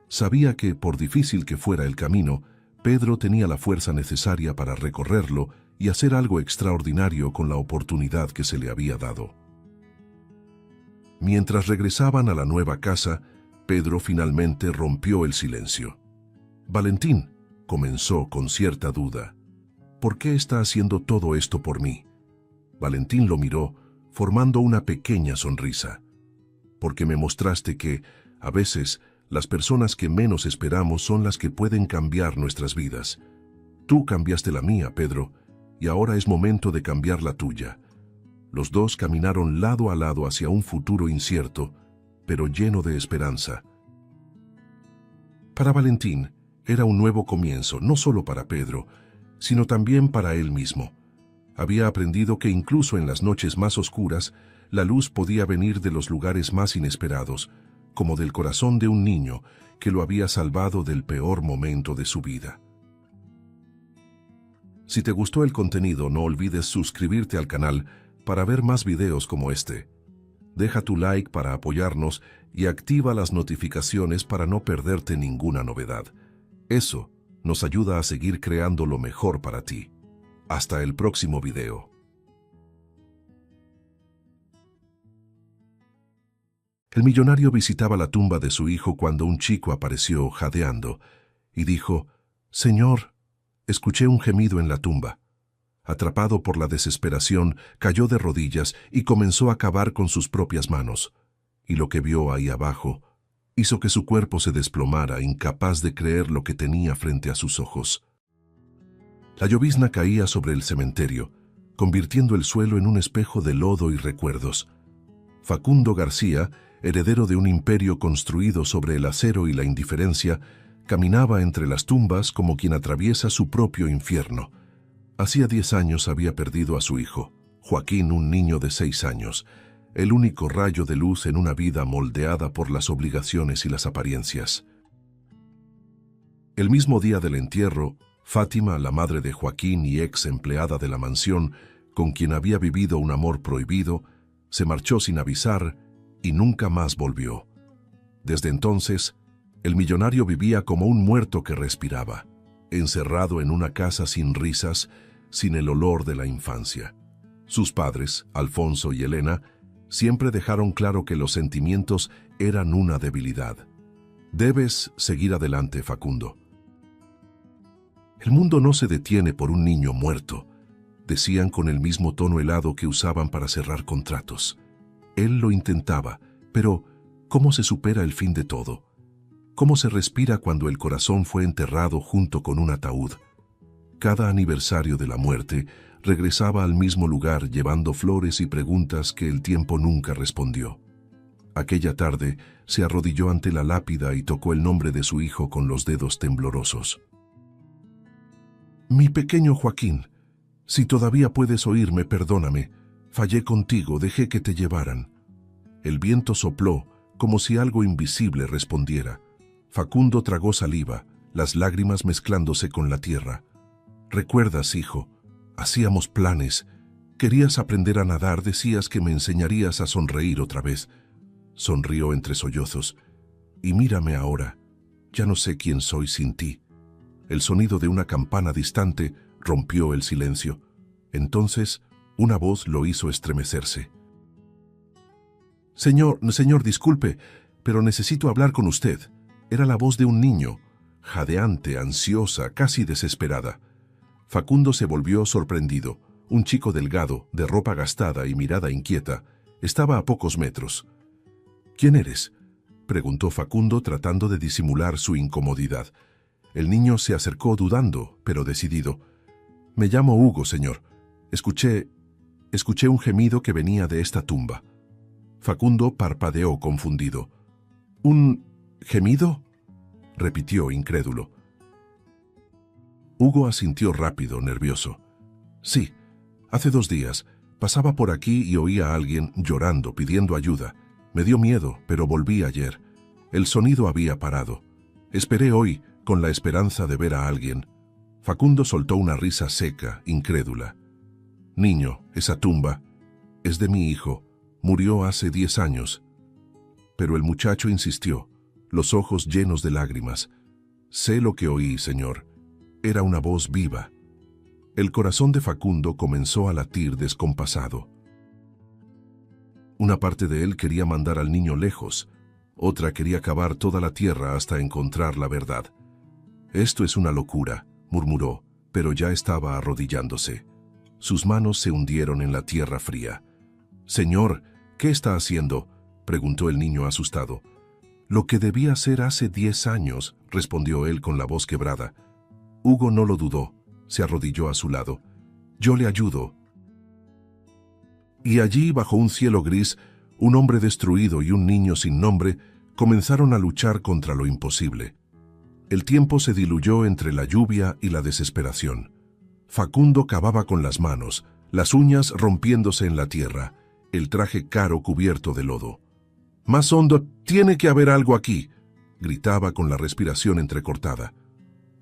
Sabía que, por difícil que fuera el camino, Pedro tenía la fuerza necesaria para recorrerlo y hacer algo extraordinario con la oportunidad que se le había dado. Mientras regresaban a la nueva casa, Pedro finalmente rompió el silencio. Valentín, comenzó con cierta duda. ¿Por qué está haciendo todo esto por mí? Valentín lo miró, formando una pequeña sonrisa. Porque me mostraste que, a veces, las personas que menos esperamos son las que pueden cambiar nuestras vidas. Tú cambiaste la mía, Pedro, y ahora es momento de cambiar la tuya. Los dos caminaron lado a lado hacia un futuro incierto, pero lleno de esperanza. Para Valentín, era un nuevo comienzo, no solo para Pedro, sino también para él mismo. Había aprendido que incluso en las noches más oscuras, la luz podía venir de los lugares más inesperados, como del corazón de un niño que lo había salvado del peor momento de su vida. Si te gustó el contenido, no olvides suscribirte al canal para ver más videos como este. Deja tu like para apoyarnos y activa las notificaciones para no perderte ninguna novedad. Eso nos ayuda a seguir creando lo mejor para ti. Hasta el próximo video. El millonario visitaba la tumba de su hijo cuando un chico apareció jadeando y dijo: «Señor, escuché un gemido en la tumba». Atrapado por la desesperación, cayó de rodillas y comenzó a cavar con sus propias manos. Y lo que vio ahí abajo hizo que su cuerpo se desplomara, incapaz de creer lo que tenía frente a sus ojos. La llovizna caía sobre el cementerio, convirtiendo el suelo en un espejo de lodo y recuerdos. Facundo García, heredero de un imperio construido sobre el acero y la indiferencia, caminaba entre las tumbas como quien atraviesa su propio infierno. Hacía 10 años había perdido a su hijo, Joaquín, un niño de 6 años, el único rayo de luz en una vida moldeada por las obligaciones y las apariencias. El mismo día del entierro, Fátima, la madre de Joaquín y ex empleada de la mansión, con quien había vivido un amor prohibido, se marchó sin avisar y nunca más volvió. Desde entonces, el millonario vivía como un muerto que respiraba, encerrado en una casa sin risas, sin el olor de la infancia. Sus padres, Alfonso y Elena, siempre dejaron claro que los sentimientos eran una debilidad. Debes seguir adelante, Facundo. El mundo no se detiene por un niño muerto, decían con el mismo tono helado que usaban para cerrar contratos. Él lo intentaba, pero ¿cómo se supera el fin de todo? ¿Cómo se respira cuando el corazón fue enterrado junto con un ataúd? Cada aniversario de la muerte regresaba al mismo lugar llevando flores y preguntas que el tiempo nunca respondió. Aquella tarde se arrodilló ante la lápida y tocó el nombre de su hijo con los dedos temblorosos. Mi pequeño Joaquín, si todavía puedes oírme, perdóname. Fallé contigo, dejé que te llevaran. El viento sopló, como si algo invisible respondiera. Facundo tragó saliva, las lágrimas mezclándose con la tierra. ¿Recuerdas, hijo? Hacíamos planes. Querías aprender a nadar, decías que me enseñarías a sonreír otra vez. Sonrió entre sollozos. Y mírame ahora. Ya no sé quién soy sin ti. El sonido de una campana distante rompió el silencio. Entonces, una voz lo hizo estremecerse. Señor, disculpe, pero necesito hablar con usted. Era la voz de un niño, jadeante, ansiosa, casi desesperada. Facundo se volvió sorprendido. Un chico delgado, de ropa gastada y mirada inquieta, estaba a pocos metros. ¿Quién eres?, preguntó Facundo tratando de disimular su incomodidad. El niño se acercó dudando, pero decidido. Me llamo Hugo, señor. Escuché un gemido que venía de esta tumba. Facundo parpadeó confundido. ¿Un gemido?, repitió incrédulo. Hugo asintió rápido, nervioso. Sí, hace 2 días pasaba por aquí y oí a alguien llorando, pidiendo ayuda. Me dio miedo, pero volví ayer. El sonido había parado. Esperé hoy, con la esperanza de ver a alguien. Facundo soltó una risa seca, incrédula. Niño, esa tumba es de mi hijo. Murió hace 10 años. Pero el muchacho insistió, los ojos llenos de lágrimas. Sé lo que oí, señor. Era una voz viva. El corazón de Facundo comenzó a latir descompasado. Una parte de él quería mandar al niño lejos, otra quería cavar toda la tierra hasta encontrar la verdad. Esto es una locura, murmuró, pero ya estaba arrodillándose. Sus manos se hundieron en la tierra fría. Señor, ¿qué está haciendo?, preguntó el niño asustado. Lo que debía hacer hace 10 años, respondió él con la voz quebrada. Hugo no lo dudó, se arrodilló a su lado. Yo le ayudo. Y allí, bajo un cielo gris, un hombre destruido y un niño sin nombre comenzaron a luchar contra lo imposible. El tiempo se diluyó entre la lluvia y la desesperación. Facundo cavaba con las manos, las uñas rompiéndose en la tierra, el traje caro cubierto de lodo. «Más hondo, tiene que haber algo aquí», gritaba con la respiración entrecortada.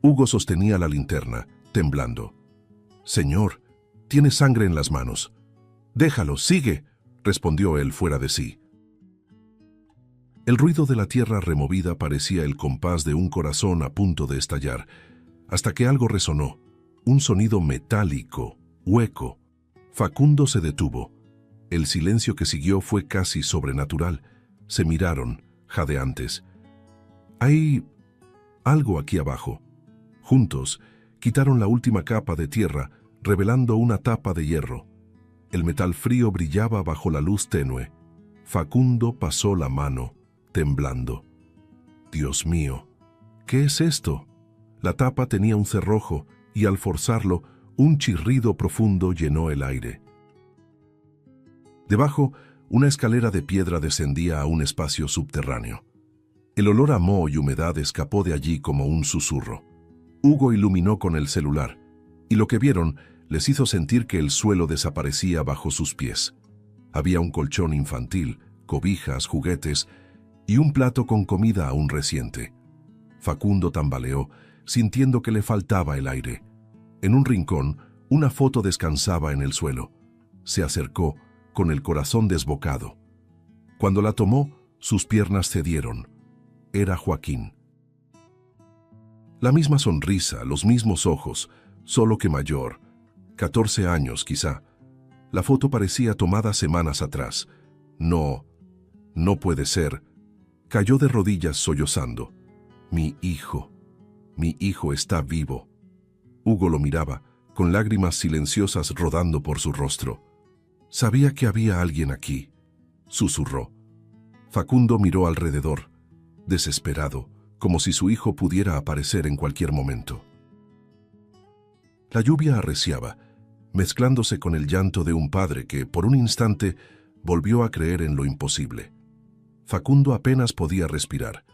Hugo sostenía la linterna, temblando. «Señor, tiene sangre en las manos». «Déjalo, sigue», respondió él fuera de sí. El ruido de la tierra removida parecía el compás de un corazón a punto de estallar, hasta que algo resonó, un sonido metálico, hueco. Facundo se detuvo. El silencio que siguió fue casi sobrenatural. Se miraron, jadeantes. «Hay algo aquí abajo». Juntos, quitaron la última capa de tierra, revelando una tapa de hierro. El metal frío brillaba bajo la luz tenue. Facundo pasó la mano, temblando. «Dios mío, ¿qué es esto?». La tapa tenía un cerrojo y al forzarlo, un chirrido profundo llenó el aire. Debajo, una escalera de piedra descendía a un espacio subterráneo. El olor a moho y humedad escapó de allí como un susurro. Hugo iluminó con el celular, y lo que vieron les hizo sentir que el suelo desaparecía bajo sus pies. Había un colchón infantil, cobijas, juguetes y un plato con comida aún reciente. Facundo tambaleó, sintiendo que le faltaba el aire. En un rincón, una foto descansaba en el suelo. Se acercó, con el corazón desbocado. Cuando la tomó, sus piernas cedieron. Era Joaquín. La misma sonrisa, los mismos ojos, solo que mayor. 14 años, quizá. La foto parecía tomada semanas atrás. No puede ser. Cayó de rodillas sollozando. Mi hijo está vivo. Hugo lo miraba, con lágrimas silenciosas rodando por su rostro. Sabía que había alguien aquí, susurró. Facundo miró alrededor, desesperado, como si su hijo pudiera aparecer en cualquier momento. La lluvia arreciaba, mezclándose con el llanto de un padre que, por un instante, volvió a creer en lo imposible. Facundo apenas podía respirar.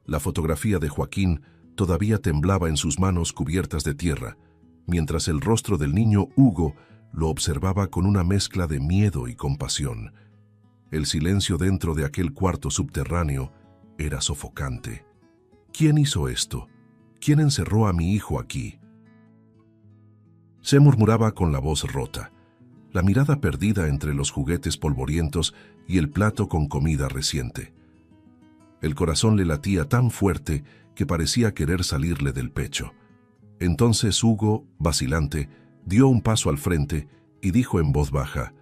La fotografía de Joaquín todavía temblaba en sus manos cubiertas de tierra, mientras el rostro del niño Hugo lo observaba con una mezcla de miedo y compasión. El silencio dentro de aquel cuarto subterráneo era sofocante. ¿Quién hizo esto? ¿Quién encerró a mi hijo aquí? Se murmuraba con la voz rota, la mirada perdida entre los juguetes polvorientos y el plato con comida reciente. El corazón le latía tan fuerte que parecía querer salirle del pecho. Entonces Hugo, vacilante, dio un paso al frente y dijo en voz baja: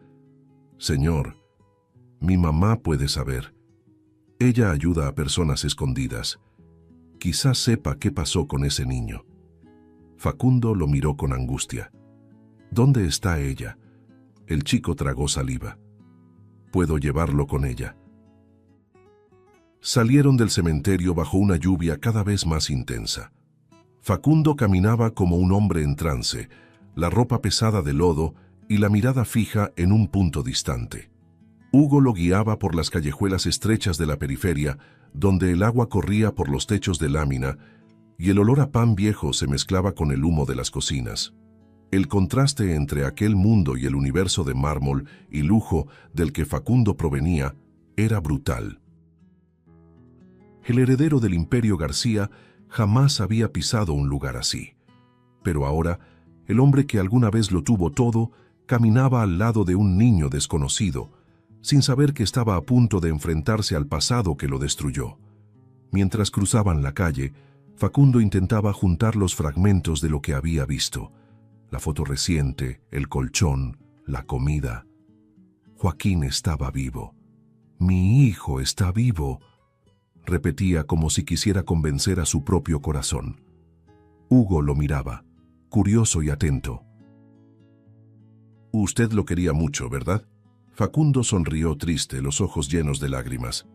«Señor, mi mamá puede saber. Ella ayuda a personas escondidas. Quizás sepa qué pasó con ese niño». Facundo lo miró con angustia. «¿Dónde está ella?» El chico tragó saliva. «Puedo llevarlo con ella». Salieron del cementerio bajo una lluvia cada vez más intensa. Facundo caminaba como un hombre en trance, la ropa pesada de lodo y la mirada fija en un punto distante. Hugo lo guiaba por las callejuelas estrechas de la periferia, donde el agua corría por los techos de lámina y el olor a pan viejo se mezclaba con el humo de las cocinas. El contraste entre aquel mundo y el universo de mármol y lujo del que Facundo provenía era brutal. El heredero del Imperio García jamás había pisado un lugar así. Pero ahora, el hombre que alguna vez lo tuvo todo, caminaba al lado de un niño desconocido, sin saber que estaba a punto de enfrentarse al pasado que lo destruyó. Mientras cruzaban la calle, Facundo intentaba juntar los fragmentos de lo que había visto. La foto reciente, el colchón, la comida. Joaquín estaba vivo. Mi hijo está vivo, repetía como si quisiera convencer a su propio corazón. Hugo lo miraba, curioso y atento. «Usted lo quería mucho, ¿verdad?» Facundo sonrió triste, los ojos llenos de lágrimas.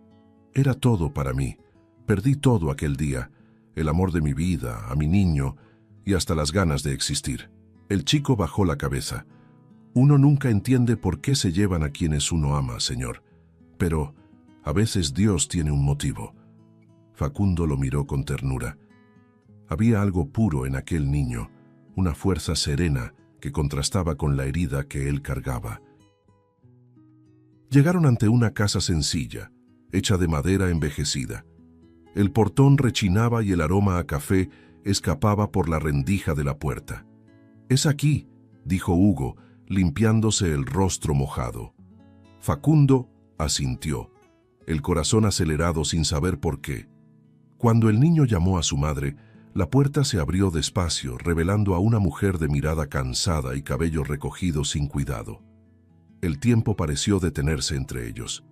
«Era todo para mí. Perdí todo aquel día, el amor de mi vida, a mi niño y hasta las ganas de existir». El chico bajó la cabeza. «Uno nunca entiende por qué se llevan a quienes uno ama, señor. Pero a veces Dios tiene un motivo». Facundo lo miró con ternura. Había algo puro en aquel niño, una fuerza serena que contrastaba con la herida que él cargaba. Llegaron ante una casa sencilla, hecha de madera envejecida. El portón rechinaba y el aroma a café escapaba por la rendija de la puerta. «Es aquí», dijo Hugo, limpiándose el rostro mojado. Facundo asintió, el corazón acelerado sin saber por qué. Cuando el niño llamó a su madre, la puerta se abrió despacio, revelando a una mujer de mirada cansada y cabello recogido sin cuidado. El tiempo pareció detenerse entre ellos.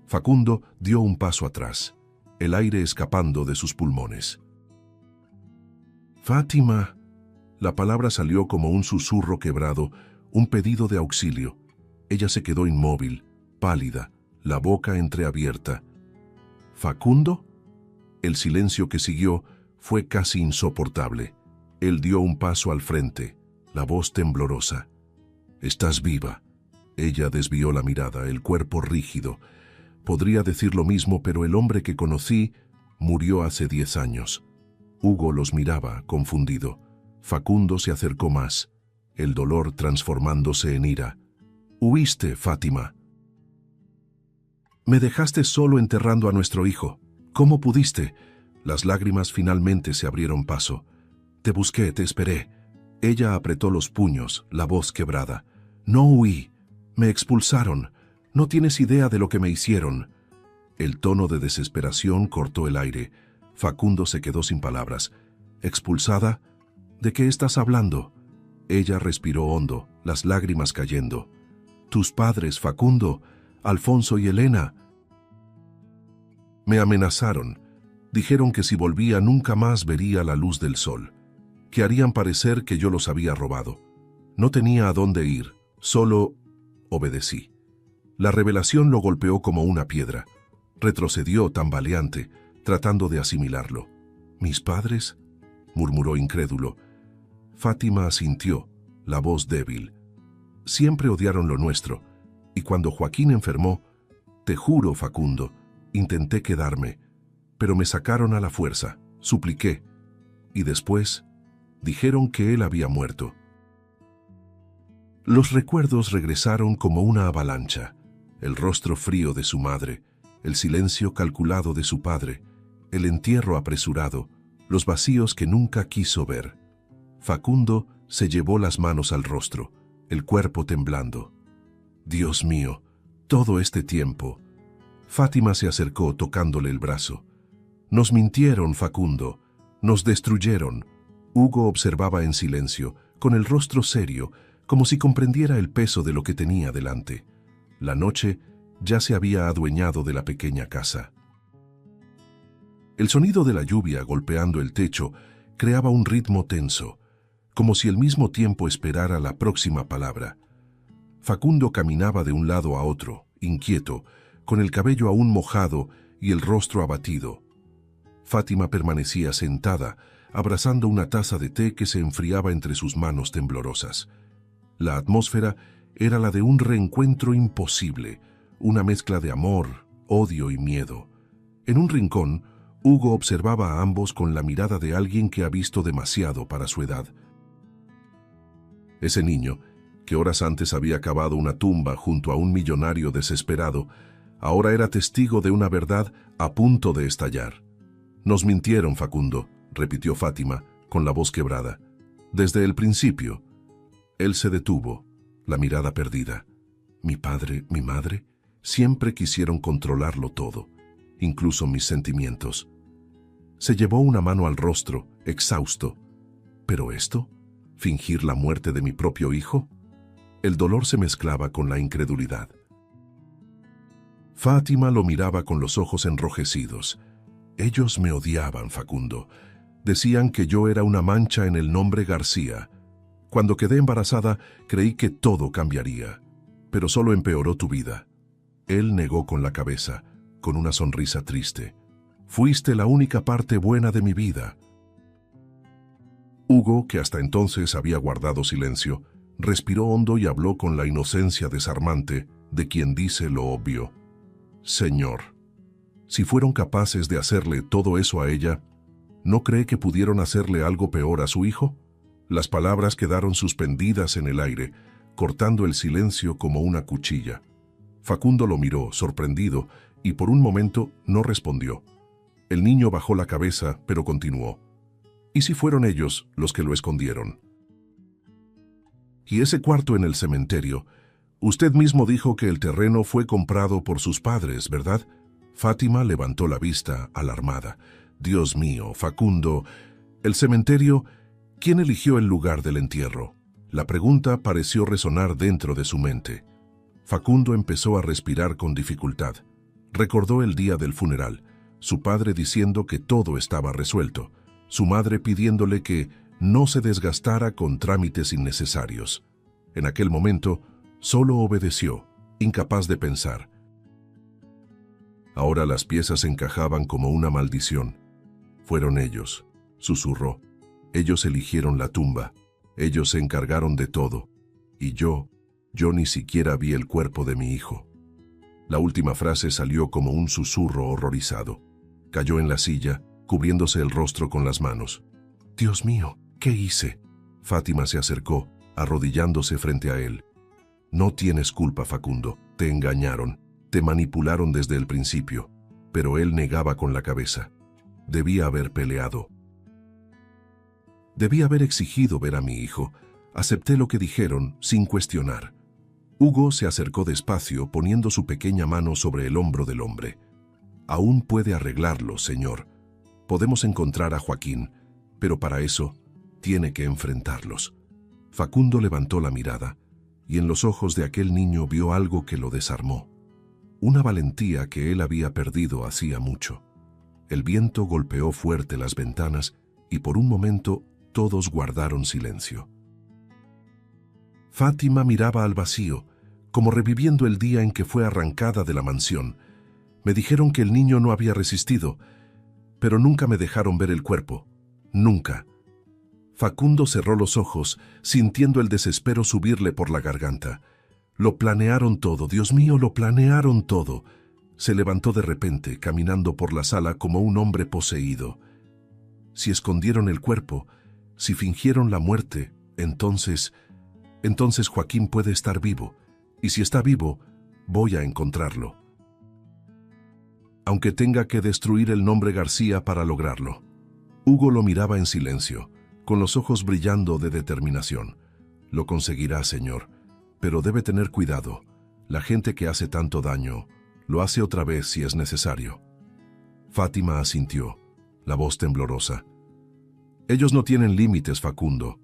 Facundo dio un paso atrás, el aire escapando de sus pulmones. «Fátima». La palabra salió como un susurro quebrado, un pedido de auxilio. Ella se quedó inmóvil, pálida, la boca entreabierta. «¿Facundo?» El silencio que siguió fue casi insoportable. Él dio un paso al frente, la voz temblorosa. «Estás viva». Ella desvió la mirada, el cuerpo rígido. Podría decir lo mismo, pero el hombre que conocí murió hace 10 años. Hugo los miraba, confundido. Facundo se acercó más, el dolor transformándose en ira. «Huiste, Fátima. Me dejaste solo enterrando a nuestro hijo. ¿Cómo pudiste?» Las lágrimas finalmente se abrieron paso. «Te busqué, te esperé». Ella apretó los puños, la voz quebrada. «No huí. Me expulsaron. No tienes idea de lo que me hicieron. El tono de desesperación cortó el aire. Facundo se quedó sin palabras. ¿Expulsada? ¿De qué estás hablando? Ella respiró hondo, las lágrimas cayendo. Tus padres, Facundo, Alfonso y Elena. Me amenazaron. Dijeron que si volvía nunca más vería la luz del sol, que harían parecer que yo los había robado. No tenía a dónde ir, solo obedecí. La revelación lo golpeó como una piedra. Retrocedió tambaleante, tratando de asimilarlo. ¿Mis padres?, murmuró incrédulo. Fátima asintió, la voz débil. Siempre odiaron lo nuestro, y cuando Joaquín enfermó, te juro, Facundo, intenté quedarme, pero me sacaron a la fuerza, supliqué, y después dijeron que él había muerto. Los recuerdos regresaron como una avalancha, el rostro frío de su madre, el silencio calculado de su padre, el entierro apresurado, los vacíos que nunca quiso ver. Facundo se llevó las manos al rostro, el cuerpo temblando. Dios mío, todo este tiempo. Fátima se acercó tocándole el brazo. Nos mintieron, Facundo, nos destruyeron. Hugo observaba en silencio, con el rostro serio, como si comprendiera el peso de lo que tenía delante. La noche ya se había adueñado de la pequeña casa. El sonido de la lluvia golpeando el techo creaba un ritmo tenso, como si al mismo tiempo esperara la próxima palabra. Facundo caminaba de un lado a otro, inquieto, con el cabello aún mojado y el rostro abatido. Fátima permanecía sentada, abrazando una taza de té que se enfriaba entre sus manos temblorosas. La atmósfera era la de un reencuentro imposible, una mezcla de amor, odio y miedo. En un rincón, Hugo observaba a ambos con la mirada de alguien que ha visto demasiado para su edad. Ese niño, que horas antes había cavado una tumba junto a un millonario desesperado, ahora era testigo de una verdad a punto de estallar. Nos mintieron, Facundo, repitió Fátima, con la voz quebrada. Desde el principio. Él se detuvo, la mirada perdida. Mi padre, mi madre, siempre quisieron controlarlo todo, incluso mis sentimientos. Se llevó una mano al rostro, exhausto. ¿Pero esto? ¿Fingir la muerte de mi propio hijo? El dolor se mezclaba con la incredulidad. Fátima lo miraba con los ojos enrojecidos. Ellos me odiaban, Facundo. Decían que yo era una mancha en el nombre García. Cuando quedé embarazada, creí que todo cambiaría, pero solo empeoró tu vida. Él negó con la cabeza, con una sonrisa triste. Fuiste la única parte buena de mi vida. Hugo, que hasta entonces había guardado silencio, respiró hondo y habló con la inocencia desarmante de quien dice lo obvio. Señor, si fueron capaces de hacerle todo eso a ella, ¿no cree que pudieron hacerle algo peor a su hijo? Las palabras quedaron suspendidas en el aire, cortando el silencio como una cuchilla. Facundo lo miró, sorprendido, y por un momento no respondió. El niño bajó la cabeza, pero continuó. ¿Y si fueron ellos los que lo escondieron? Y ese cuarto en el cementerio, usted mismo dijo que el terreno fue comprado por sus padres, ¿verdad? Fátima levantó la vista, alarmada. Dios mío, Facundo, el cementerio... ¿Quién eligió el lugar del entierro? La pregunta pareció resonar dentro de su mente. Facundo empezó a respirar con dificultad. Recordó el día del funeral, su padre diciendo que todo estaba resuelto, su madre pidiéndole que no se desgastara con trámites innecesarios. En aquel momento, solo obedeció, incapaz de pensar. Ahora las piezas encajaban como una maldición. Fueron ellos, susurró. Ellos eligieron la tumba, ellos se encargaron de todo, y yo ni siquiera vi el cuerpo de mi hijo. La última frase salió como un susurro horrorizado. Cayó en la silla, cubriéndose el rostro con las manos. Dios mío, ¿qué hice? Fátima se acercó, arrodillándose frente a él. No tienes culpa, Facundo, te engañaron, te manipularon desde el principio, pero él negaba con la cabeza. Debía haber peleado. Debí haber exigido ver a mi hijo. Acepté lo que dijeron sin cuestionar. Hugo se acercó despacio, poniendo su pequeña mano sobre el hombro del hombre. Aún puede arreglarlo, señor. Podemos encontrar a Joaquín, pero para eso tiene que enfrentarlos. Facundo levantó la mirada, y en los ojos de aquel niño vio algo que lo desarmó. Una valentía que él había perdido hacía mucho. El viento golpeó fuerte las ventanas y por un momento todos guardaron silencio. Fátima miraba al vacío, como reviviendo el día en que fue arrancada de la mansión. Me dijeron que el niño no había resistido, pero nunca me dejaron ver el cuerpo. Nunca. Facundo cerró los ojos, sintiendo el desespero subirle por la garganta. Lo planearon todo, Dios mío, lo planearon todo. Se levantó de repente, caminando por la sala como un hombre poseído. Si escondieron el cuerpo, si fingieron la muerte, entonces Joaquín puede estar vivo, y si está vivo, voy a encontrarlo. Aunque tenga que destruir el nombre García para lograrlo. Hugo lo miraba en silencio, con los ojos brillando de determinación. Lo conseguirá, señor, pero debe tener cuidado. La gente que hace tanto daño, lo hace otra vez si es necesario. Fátima asintió, la voz temblorosa. Ellos no tienen límites, Facundo.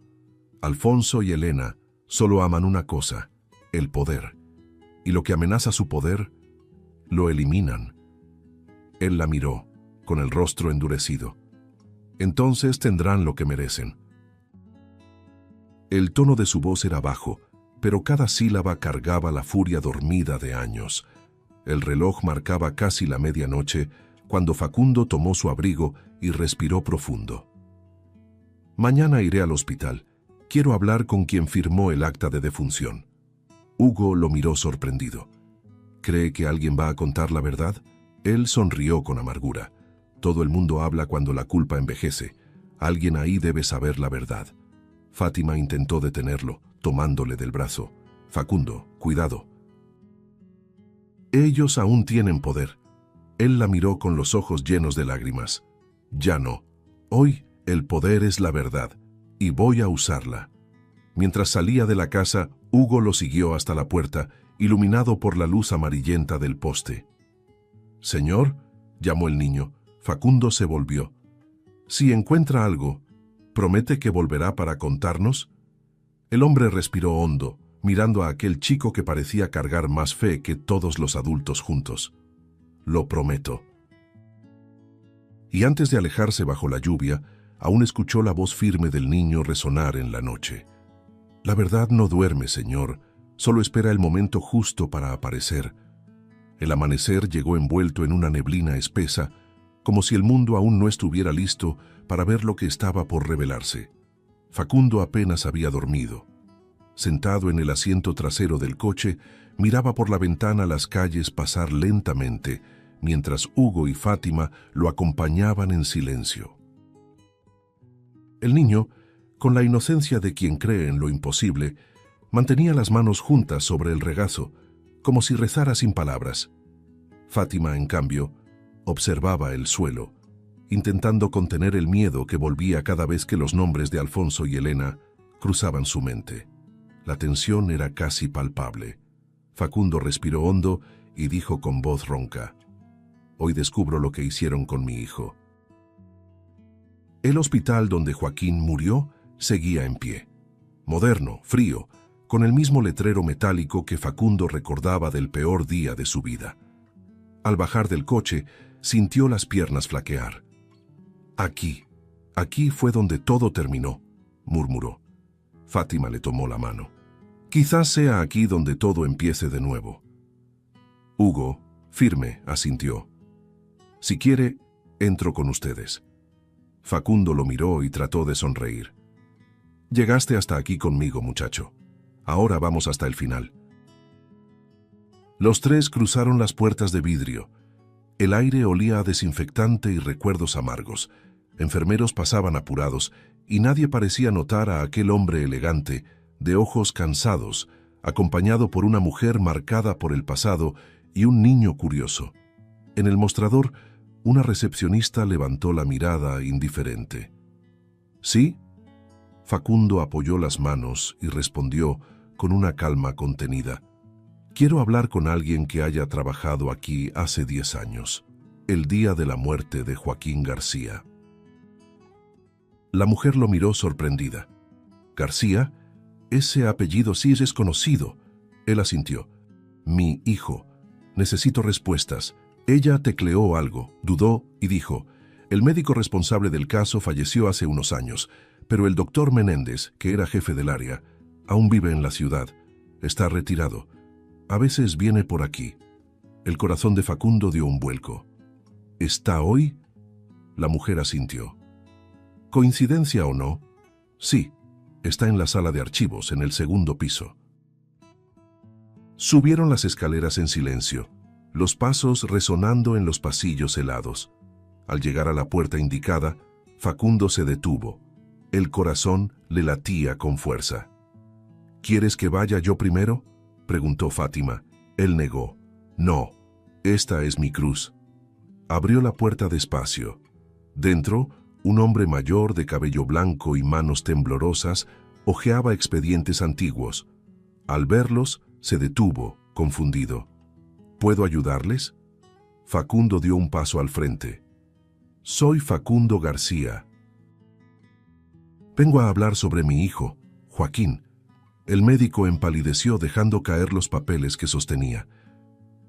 Alfonso y Elena solo aman una cosa, el poder. Y lo que amenaza su poder, lo eliminan. Él la miró, con el rostro endurecido. Entonces tendrán lo que merecen. El tono de su voz era bajo, pero cada sílaba cargaba la furia dormida de años. El reloj marcaba casi la medianoche cuando Facundo tomó su abrigo y respiró profundo. Mañana iré al hospital. Quiero hablar con quien firmó el acta de defunción. Hugo lo miró sorprendido. ¿Cree que alguien va a contar la verdad? Él sonrió con amargura. Todo el mundo habla cuando la culpa envejece. Alguien ahí debe saber la verdad. Fátima intentó detenerlo, tomándole del brazo. Facundo, cuidado. Ellos aún tienen poder. Él la miró con los ojos llenos de lágrimas. Ya no. Hoy el poder es la verdad, y voy a usarla. Mientras salía de la casa, Hugo lo siguió hasta la puerta, iluminado por la luz amarillenta del poste. «Señor», llamó el niño. Facundo se volvió. «Si encuentra algo, ¿promete que volverá para contarnos?» El hombre respiró hondo, mirando a aquel chico que parecía cargar más fe que todos los adultos juntos. «Lo prometo». Y antes de alejarse bajo la lluvia, aún escuchó la voz firme del niño resonar en la noche. «La verdad no duerme, señor, solo espera el momento justo para aparecer». El amanecer llegó envuelto en una neblina espesa, como si el mundo aún no estuviera listo para ver lo que estaba por revelarse. Facundo apenas había dormido. Sentado en el asiento trasero del coche, miraba por la ventana las calles pasar lentamente, mientras Hugo y Fátima lo acompañaban en silencio. El niño, con la inocencia de quien cree en lo imposible, mantenía las manos juntas sobre el regazo, como si rezara sin palabras. Fátima, en cambio, observaba el suelo, intentando contener el miedo que volvía cada vez que los nombres de Alfonso y Elena cruzaban su mente. La tensión era casi palpable. Facundo respiró hondo y dijo con voz ronca: «Hoy descubro lo que hicieron con mi hijo». El hospital donde Joaquín murió seguía en pie. Moderno, frío, con el mismo letrero metálico que Facundo recordaba del peor día de su vida. Al bajar del coche, sintió las piernas flaquear. Aquí fue donde todo terminó», murmuró. Fátima le tomó la mano. «Quizás sea aquí donde todo empiece de nuevo». Hugo, firme, asintió. «Si quiere, entro con ustedes». Facundo lo miró y trató de sonreír. «Llegaste hasta aquí conmigo, muchacho. Ahora vamos hasta el final». Los tres cruzaron las puertas de vidrio. El aire olía a desinfectante y recuerdos amargos. Enfermeros pasaban apurados y nadie parecía notar a aquel hombre elegante, de ojos cansados, acompañado por una mujer marcada por el pasado y un niño curioso. En el mostrador, una recepcionista levantó la mirada indiferente. «¿Sí?» Facundo apoyó las manos y respondió con una calma contenida. Quiero hablar con alguien que haya trabajado aquí hace 10 años, el día de la muerte de Joaquín García. La mujer lo miró sorprendida. ¿García? Ese apellido sí es desconocido. Él asintió. Mi hijo. Necesito respuestas. Ella tecleó algo, dudó y dijo, el médico responsable del caso falleció hace unos años, pero el doctor Menéndez, que era jefe del área, aún vive en la ciudad. Está retirado. A veces viene por aquí. El corazón de Facundo dio un vuelco. ¿Está hoy? La mujer asintió. ¿Coincidencia o no? Sí, está en la sala de archivos, en el segundo piso. Subieron las escaleras en silencio, los pasos resonando en los pasillos helados. Al llegar a la puerta indicada, Facundo se detuvo. El corazón le latía con fuerza. ¿Quieres que vaya yo primero?, preguntó Fátima. Él negó. No, esta es mi cruz. Abrió la puerta despacio. Dentro, un hombre mayor de cabello blanco y manos temblorosas hojeaba expedientes antiguos. Al verlos, se detuvo, confundido. ¿Puedo ayudarles? Facundo dio un paso al frente. Soy Facundo García. Vengo a hablar sobre mi hijo, Joaquín. El médico empalideció dejando caer los papeles que sostenía.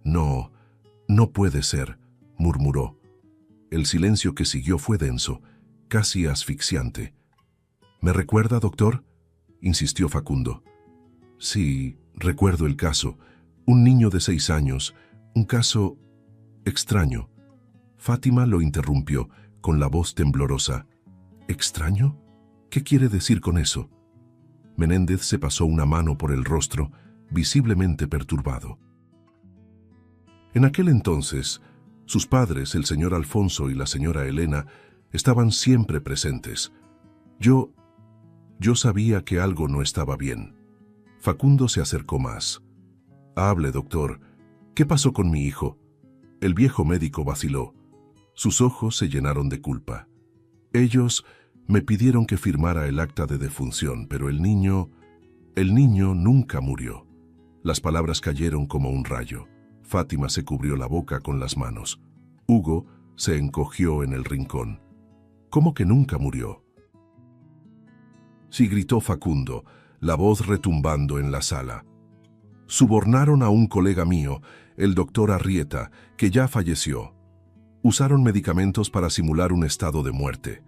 No, no puede ser, murmuró. El silencio que siguió fue denso, casi asfixiante. ¿Me recuerda, doctor?, insistió Facundo. Sí, recuerdo el caso. Un niño de 6 años, un caso extraño. Fátima lo interrumpió con la voz temblorosa. ¿Extraño? ¿Qué quiere decir con eso? Menéndez se pasó una mano por el rostro, visiblemente perturbado. En aquel entonces, sus padres, el señor Alfonso y la señora Elena, estaban siempre presentes. Yo sabía que algo no estaba bien. Facundo se acercó más. Hable, doctor. ¿Qué pasó con mi hijo? El viejo médico vaciló. Sus ojos se llenaron de culpa. Ellos me pidieron que firmara el acta de defunción, pero el niño nunca murió. Las palabras cayeron como un rayo. Fátima se cubrió la boca con las manos. Hugo se encogió en el rincón. ¿Cómo que nunca murió? Sí, gritó Facundo, la voz retumbando en la sala. Subornaron a un colega mío, el doctor Arrieta, que ya falleció. Usaron medicamentos para simular un estado de muerte.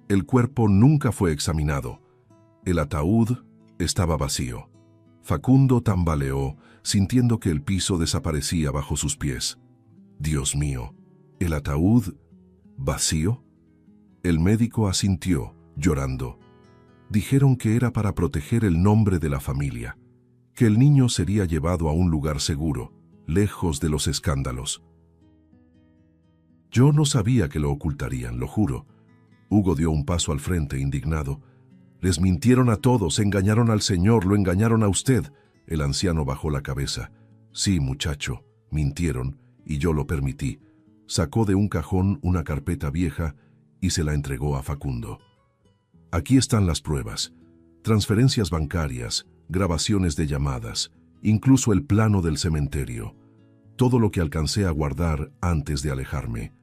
El cuerpo nunca fue examinado. El ataúd estaba vacío. Facundo tambaleó, sintiendo que el piso desaparecía bajo sus pies. Dios mío, ¿el ataúd vacío? El médico asintió, llorando. Dijeron que era para proteger el nombre de la familia, que el niño sería llevado a un lugar seguro, lejos de los escándalos. Yo no sabía que lo ocultarían, lo juro. Hugo dio un paso al frente, indignado. Les mintieron a todos, engañaron al señor, lo engañaron a usted. El anciano bajó la cabeza. Sí, muchacho, mintieron, y yo lo permití. Sacó de un cajón una carpeta vieja y se la entregó a Facundo. Aquí están las pruebas, transferencias bancarias, grabaciones de llamadas, incluso el plano del cementerio. Todo lo que alcancé a guardar antes de alejarme.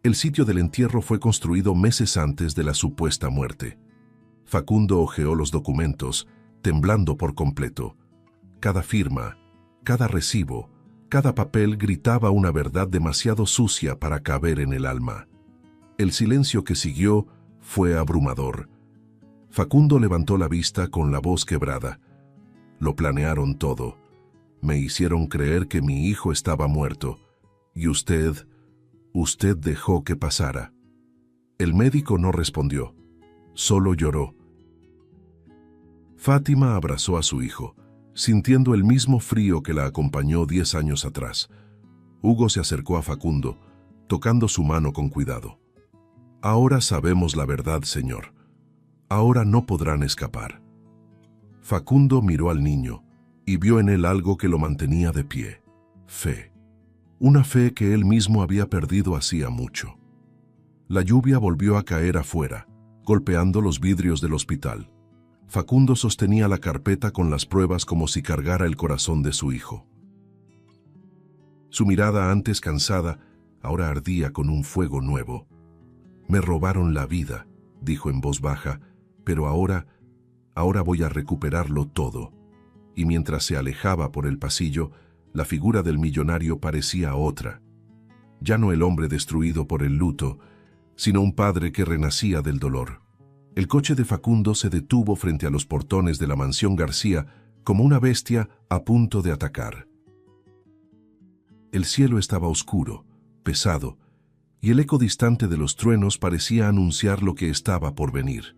El sitio del entierro fue construido meses antes de la supuesta muerte. Facundo hojeó los documentos, temblando por completo. Cada firma, cada recibo, cada papel gritaba una verdad demasiado sucia para caber en el alma. El silencio que siguió fue abrumador. Facundo levantó la vista con la voz quebrada. Lo planearon todo. Me hicieron creer que mi hijo estaba muerto. Y usted dejó que pasara. El médico no respondió. Solo lloró. Fátima abrazó a su hijo, sintiendo el mismo frío que la acompañó 10 años atrás. Hugo se acercó a Facundo, tocando su mano con cuidado. Ahora sabemos la verdad, señor. Ahora no podrán escapar. Facundo miró al niño y vio en él algo que lo mantenía de pie. Fe. Una fe que él mismo había perdido hacía mucho. La lluvia volvió a caer afuera, golpeando los vidrios del hospital. Facundo sostenía la carpeta con las pruebas como si cargara el corazón de su hijo. Su mirada, antes cansada, ahora ardía con un fuego nuevo. «Me robaron la vida», dijo en voz baja, «pero ahora voy a recuperarlo todo». Y mientras se alejaba por el pasillo, la figura del millonario parecía otra. Ya no el hombre destruido por el luto, sino un padre que renacía del dolor. El coche de Facundo se detuvo frente a los portones de la mansión García como una bestia a punto de atacar. El cielo estaba oscuro, pesado, y el eco distante de los truenos parecía anunciar lo que estaba por venir.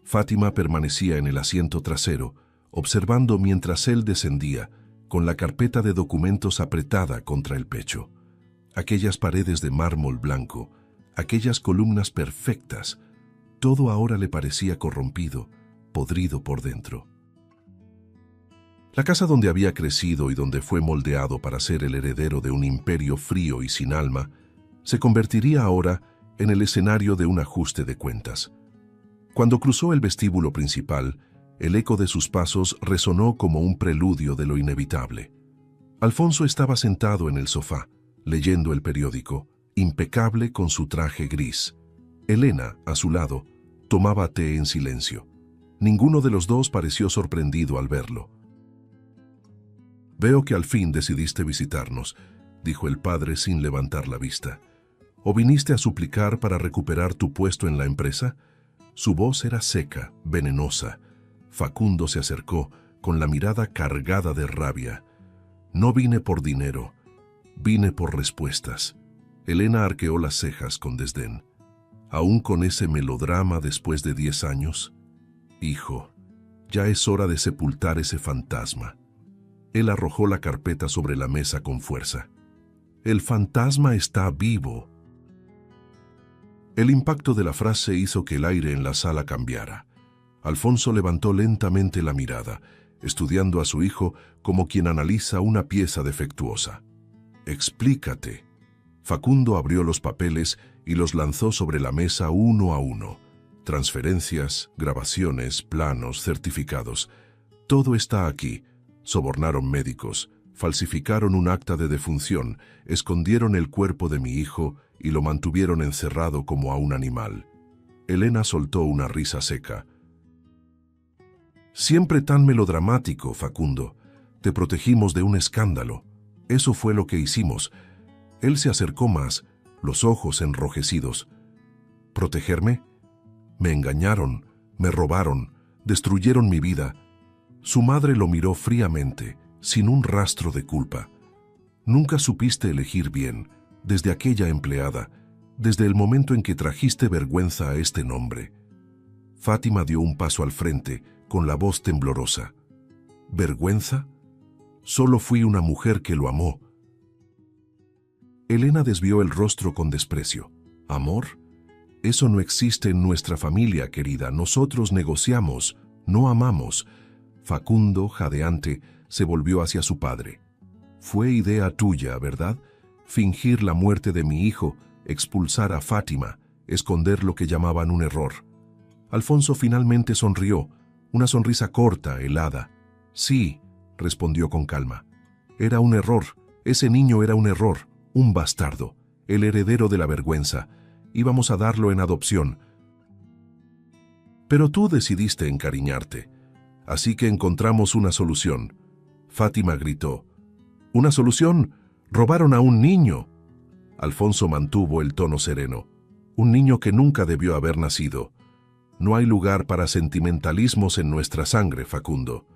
Fátima permanecía en el asiento trasero, observando mientras él descendía, con la carpeta de documentos apretada contra el pecho. Aquellas paredes de mármol blanco, aquellas columnas perfectas, todo ahora le parecía corrompido, podrido por dentro. La casa donde había crecido y donde fue moldeado para ser el heredero de un imperio frío y sin alma, se convertiría ahora en el escenario de un ajuste de cuentas. Cuando cruzó el vestíbulo principal, el eco de sus pasos resonó como un preludio de lo inevitable. Alfonso estaba sentado en el sofá, leyendo el periódico, impecable con su traje gris. Elena, a su lado, tomaba té en silencio. Ninguno de los dos pareció sorprendido al verlo. «Veo que al fin decidiste visitarnos», dijo el padre sin levantar la vista. «¿O viniste a suplicar para recuperar tu puesto en la empresa?» Su voz era seca, venenosa. Facundo se acercó, con la mirada cargada de rabia. «No vine por dinero, vine por respuestas». Elena arqueó las cejas con desdén. «¿Aún con ese melodrama después de 10 años? Hijo, ya es hora de sepultar ese fantasma». Él arrojó la carpeta sobre la mesa con fuerza. «El fantasma está vivo». El impacto de la frase hizo que el aire en la sala cambiara. Alfonso levantó lentamente la mirada, estudiando a su hijo como quien analiza una pieza defectuosa. «Explícate». Facundo abrió los papeles y los lanzó sobre la mesa uno a uno. Transferencias, grabaciones, planos, certificados. «Todo está aquí». Sobornaron médicos, falsificaron un acta de defunción, escondieron el cuerpo de mi hijo y lo mantuvieron encerrado como a un animal. Elena soltó una risa seca. «Siempre tan melodramático, Facundo. Te protegimos de un escándalo. Eso fue lo que hicimos». Él se acercó más, los ojos enrojecidos. «¿Protegerme? Me engañaron, me robaron, destruyeron mi vida». Su madre lo miró fríamente, sin un rastro de culpa. «Nunca supiste elegir bien, desde aquella empleada, desde el momento en que trajiste vergüenza a este nombre». Fátima dio un paso al frente, con la voz temblorosa. «¿Vergüenza? Solo fui una mujer que lo amó». Elena desvió el rostro con desprecio. «¿Amor? Eso no existe en nuestra familia, querida. Nosotros negociamos, no amamos». Facundo, jadeante, se volvió hacia su padre. «Fue idea tuya, ¿verdad? Fingir la muerte de mi hijo, expulsar a Fátima, esconder lo que llamaban un error». Alfonso finalmente sonrió, una sonrisa corta, helada. «Sí», respondió con calma. «Era un error. Ese niño era un error, un bastardo, el heredero de la vergüenza. Íbamos a darlo en adopción. Pero tú decidiste encariñarte. Así que encontramos una solución». Fátima gritó. «¿Una solución? ¡Robaron a un niño!». Alfonso mantuvo el tono sereno. «Un niño que nunca debió haber nacido. No hay lugar para sentimentalismos en nuestra sangre, Facundo.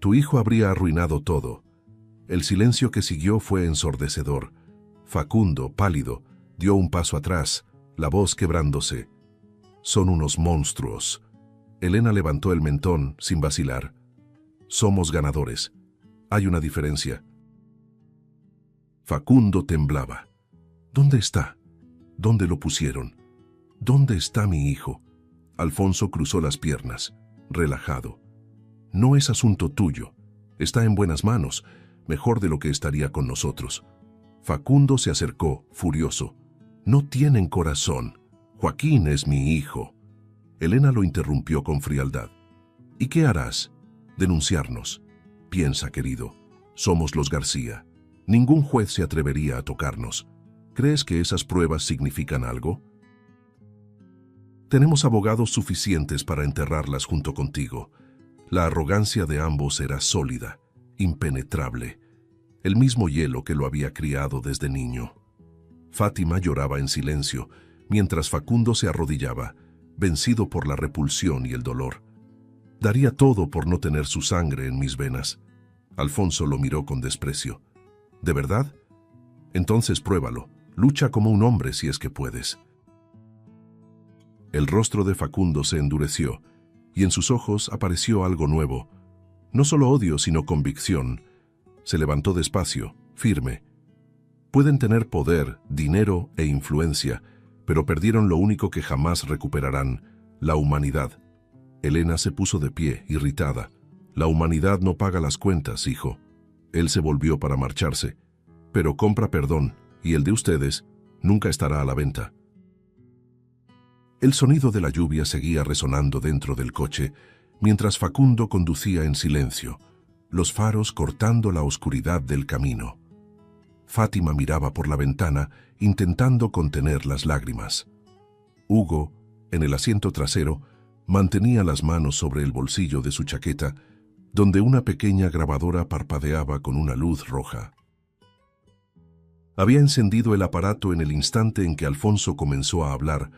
Tu hijo habría arruinado todo». El silencio que siguió fue ensordecedor. Facundo, pálido, dio un paso atrás, la voz quebrándose. «Son unos monstruos». Elena levantó el mentón, sin vacilar. «Somos ganadores. Hay una diferencia». Facundo temblaba. «¿Dónde está? ¿Dónde lo pusieron? ¿Dónde está mi hijo?». Alfonso cruzó las piernas, relajado. «No es asunto tuyo. Está en buenas manos, mejor de lo que estaría con nosotros». Facundo se acercó, furioso. «No tienen corazón. Joaquín es mi hijo». Elena lo interrumpió con frialdad. ¿Y qué harás? Denunciarnos. Piensa, querido, somos los García. Ningún juez se atrevería a tocarnos. ¿Crees que esas pruebas significan algo? Tenemos abogados suficientes para enterrarlas junto contigo. La arrogancia de ambos era sólida, impenetrable, el mismo hielo que lo había criado desde niño. Fátima lloraba en silencio, mientras Facundo se arrodillaba, vencido por la repulsión y el dolor. Daría todo por no tener su sangre en mis venas. Alfonso lo miró con desprecio. ¿De verdad? Entonces pruébalo. Lucha como un hombre si es que puedes. El rostro de Facundo se endureció, y en sus ojos apareció algo nuevo. No solo odio, sino convicción. Se levantó despacio, firme. Pueden tener poder, dinero e influencia, pero perdieron lo único que jamás recuperarán, la humanidad. Elena se puso de pie, irritada. La humanidad no paga las cuentas, hijo. Él se volvió para marcharse. Pero compra perdón, y el de ustedes nunca estará a la venta. El sonido de la lluvia seguía resonando dentro del coche, mientras Facundo conducía en silencio, los faros cortando la oscuridad del camino. Fátima miraba por la ventana, intentando contener las lágrimas. Hugo, en el asiento trasero, mantenía las manos sobre el bolsillo de su chaqueta, donde una pequeña grabadora parpadeaba con una luz roja. Había encendido el aparato en el instante en que Alfonso comenzó a hablar,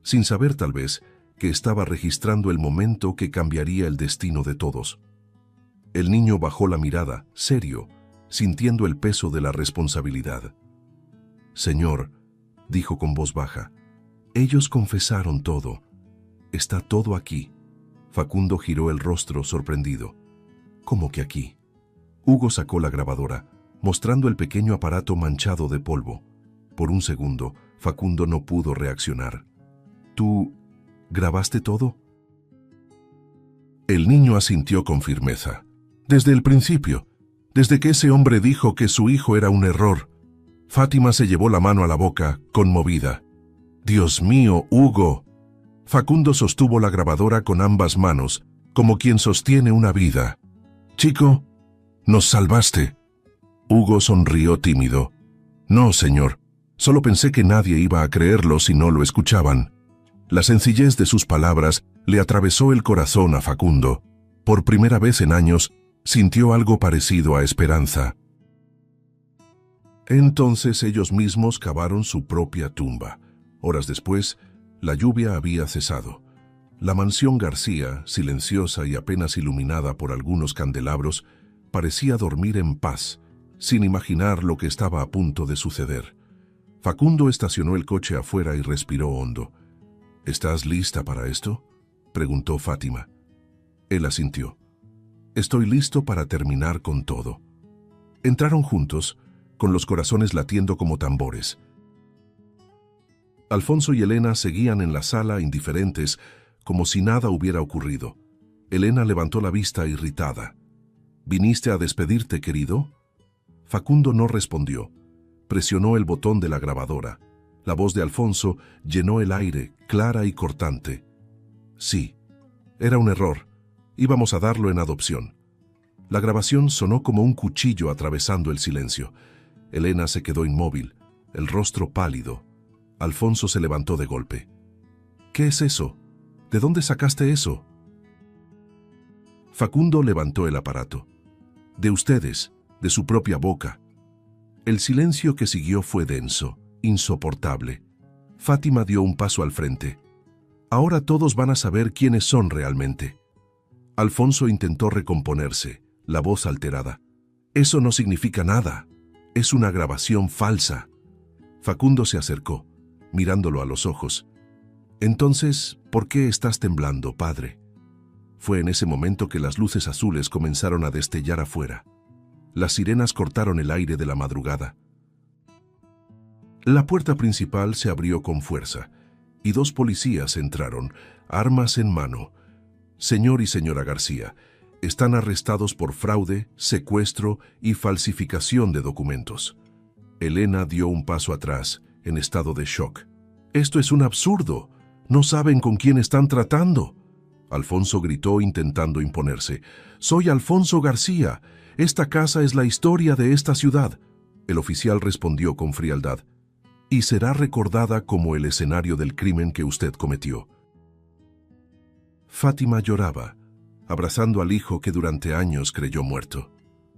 sin saber tal vez que estaba registrando el momento que cambiaría el destino de todos. El niño bajó la mirada, serio, sintiendo el peso de la responsabilidad. «Señor», dijo con voz baja, «ellos confesaron todo. Está todo aquí». Facundo giró el rostro sorprendido. «¿Cómo que aquí?» Hugo sacó la grabadora, mostrando el pequeño aparato manchado de polvo. Por un segundo, Facundo no pudo reaccionar. «¿Tú grabaste todo?» El niño asintió con firmeza. «Desde el principio, desde que ese hombre dijo que su hijo era un error». Fátima se llevó la mano a la boca, conmovida. «Dios mío, Hugo». Facundo sostuvo la grabadora con ambas manos, como quien sostiene una vida. «Chico, nos salvaste». Hugo sonrió tímido. «No, señor, solo pensé que nadie iba a creerlo si no lo escuchaban». La sencillez de sus palabras le atravesó el corazón a Facundo. Por primera vez en años, sintió algo parecido a esperanza. Entonces ellos mismos cavaron su propia tumba. Horas después, la lluvia había cesado. La mansión García, silenciosa y apenas iluminada por algunos candelabros, parecía dormir en paz, sin imaginar lo que estaba a punto de suceder. Facundo estacionó el coche afuera y respiró hondo. «¿Estás lista para esto?», preguntó Fátima. Él asintió. «Estoy listo para terminar con todo». Entraron juntos, con los corazones latiendo como tambores. Alfonso y Elena seguían en la sala indiferentes, como si nada hubiera ocurrido. Elena levantó la vista irritada. «¿Viniste a despedirte, querido?». Facundo no respondió. Presionó el botón de la grabadora. La voz de Alfonso llenó el aire, clara y cortante. «Sí, era un error. Íbamos a darlo en adopción». La grabación sonó como un cuchillo atravesando el silencio. Elena se quedó inmóvil, el rostro pálido. Alfonso se levantó de golpe. «¿Qué es eso? ¿De dónde sacaste eso?». Facundo levantó el aparato. «De ustedes, de su propia boca». El silencio que siguió fue denso, insoportable. Fátima dio un paso al frente. «Ahora todos van a saber quiénes son realmente». Alfonso intentó recomponerse, la voz alterada. «Eso no significa nada. Es una grabación falsa». Facundo se acercó, mirándolo a los ojos. «Entonces, ¿por qué estás temblando, padre?». Fue en ese momento que las luces azules comenzaron a destellar afuera. Las sirenas cortaron el aire de la madrugada. La puerta principal se abrió con fuerza, y dos policías entraron, armas en mano. «Señor y señora García, están arrestados por fraude, secuestro y falsificación de documentos». Elena dio un paso atrás, en estado de shock. «Esto es un absurdo. No saben con quién están tratando». Alfonso gritó intentando imponerse. «Soy Alfonso García. Esta casa es la historia de esta ciudad». El oficial respondió con frialdad. «Y será recordada como el escenario del crimen que usted cometió». Fátima lloraba, abrazando al hijo que durante años creyó muerto.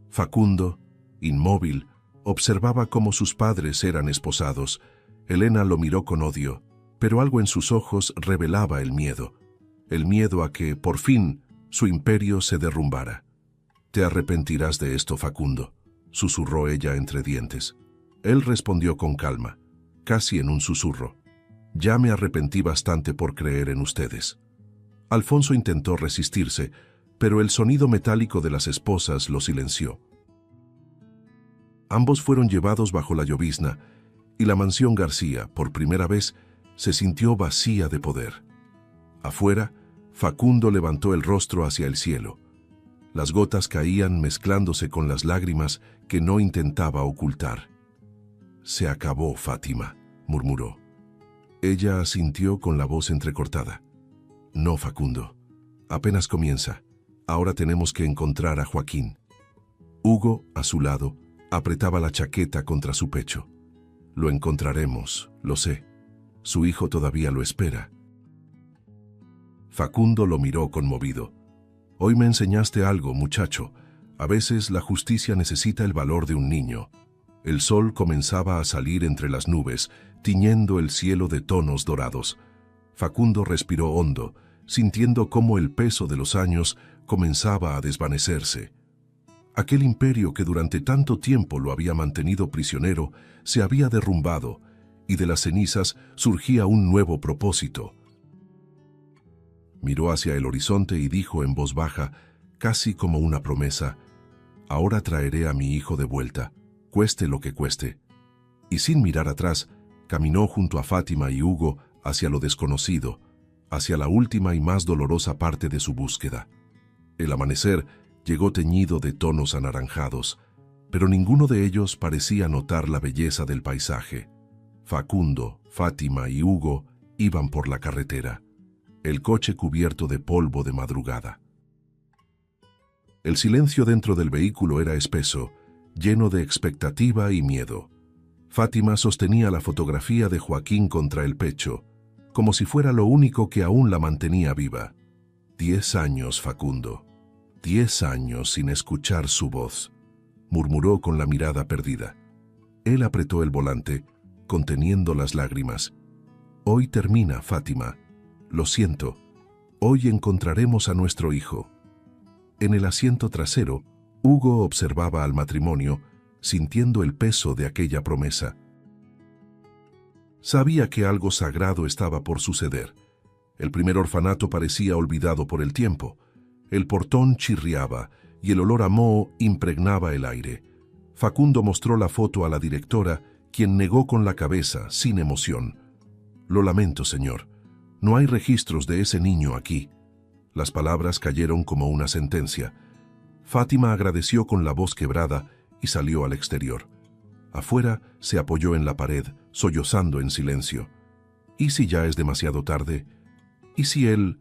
Facundo, inmóvil, observaba cómo sus padres eran esposados. Elena lo miró con odio, pero algo en sus ojos revelaba el miedo a que, por fin, su imperio se derrumbara. «Te arrepentirás de esto, Facundo», susurró ella entre dientes. Él respondió con calma, casi en un susurro. «Ya me arrepentí bastante por creer en ustedes». Alfonso intentó resistirse, pero el sonido metálico de las esposas lo silenció. Ambos fueron llevados bajo la llovizna, y la mansión García, por primera vez, se sintió vacía de poder. Afuera, Facundo levantó el rostro hacia el cielo. Las gotas caían mezclándose con las lágrimas que no intentaba ocultar. «Se acabó, Fátima», murmuró. Ella asintió con la voz entrecortada. «No, Facundo. Apenas comienza. Ahora tenemos que encontrar a Joaquín». Hugo, a su lado, apretaba la chaqueta contra su pecho. «Lo encontraremos, lo sé. Su hijo todavía lo espera». Facundo lo miró conmovido. «Hoy me enseñaste algo, muchacho. A veces la justicia necesita el valor de un niño». El sol comenzaba a salir entre las nubes, tiñendo el cielo de tonos dorados. Facundo respiró hondo, sintiendo cómo el peso de los años comenzaba a desvanecerse. Aquel imperio que durante tanto tiempo lo había mantenido prisionero se había derrumbado, y de las cenizas surgía un nuevo propósito. Miró hacia el horizonte y dijo en voz baja, casi como una promesa: «Ahora traeré a mi hijo de vuelta, cueste lo que cueste». Y sin mirar atrás, caminó junto a Fátima y Hugo hacia lo desconocido, hacia la última y más dolorosa parte de su búsqueda. El amanecer llegó teñido de tonos anaranjados, pero ninguno de ellos parecía notar la belleza del paisaje. Facundo, Fátima y Hugo iban por la carretera, el coche cubierto de polvo de madrugada. El silencio dentro del vehículo era espeso, lleno de expectativa y miedo. Fátima sostenía la fotografía de Joaquín contra el pecho, como si fuera lo único que aún la mantenía viva. 10 años, Facundo. 10 años sin escuchar su voz, murmuró con la mirada perdida. Él apretó el volante, conteniendo las lágrimas. «Hoy termina, Fátima. Lo siento. Hoy encontraremos a nuestro hijo». En el asiento trasero, Hugo observaba al matrimonio, sintiendo el peso de aquella promesa. Sabía que algo sagrado estaba por suceder. El primer orfanato parecía olvidado por el tiempo. El portón chirriaba y el olor a moho impregnaba el aire. Facundo mostró la foto a la directora, quien negó con la cabeza, sin emoción. «Lo lamento, señor. No hay registros de ese niño aquí». Las palabras cayeron como una sentencia. Fátima agradeció con la voz quebrada y salió al exterior. Afuera se apoyó en la pared, sollozando en silencio. ¿Y si ya es demasiado tarde? ¿Y si él...?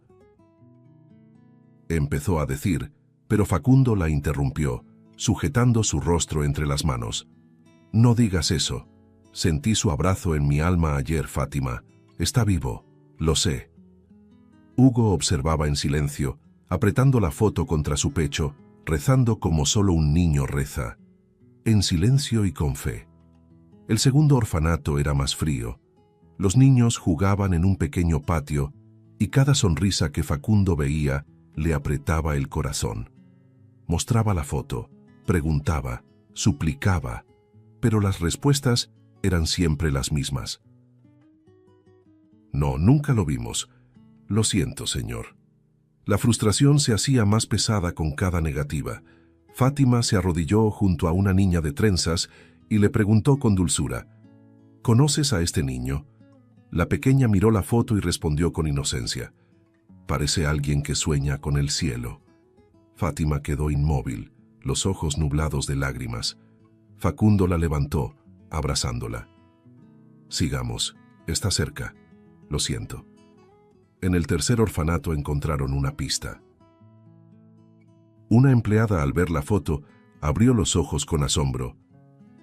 Empezó a decir, pero Facundo la interrumpió, sujetando su rostro entre las manos. «No digas eso. Sentí su abrazo en mi alma ayer, Fátima. Está vivo, lo sé». Hugo observaba en silencio, apretando la foto contra su pecho, rezando como solo un niño reza. En silencio y con fe. El segundo orfanato era más frío. Los niños jugaban en un pequeño patio y cada sonrisa que Facundo veía le apretaba el corazón. Mostraba la foto, preguntaba, suplicaba, pero las respuestas eran siempre las mismas. «No, nunca lo vimos. Lo siento, señor». La frustración se hacía más pesada con cada negativa. Fátima se arrodilló junto a una niña de trenzas y le preguntó con dulzura: «¿Conoces a este niño?». La pequeña miró la foto y respondió con inocencia: «Parece alguien que sueña con el cielo». Fátima quedó inmóvil, los ojos nublados de lágrimas. Facundo la levantó, abrazándola. «Sigamos, está cerca. Lo siento». En el tercer orfanato encontraron una pista. Una empleada, al ver la foto, abrió los ojos con asombro.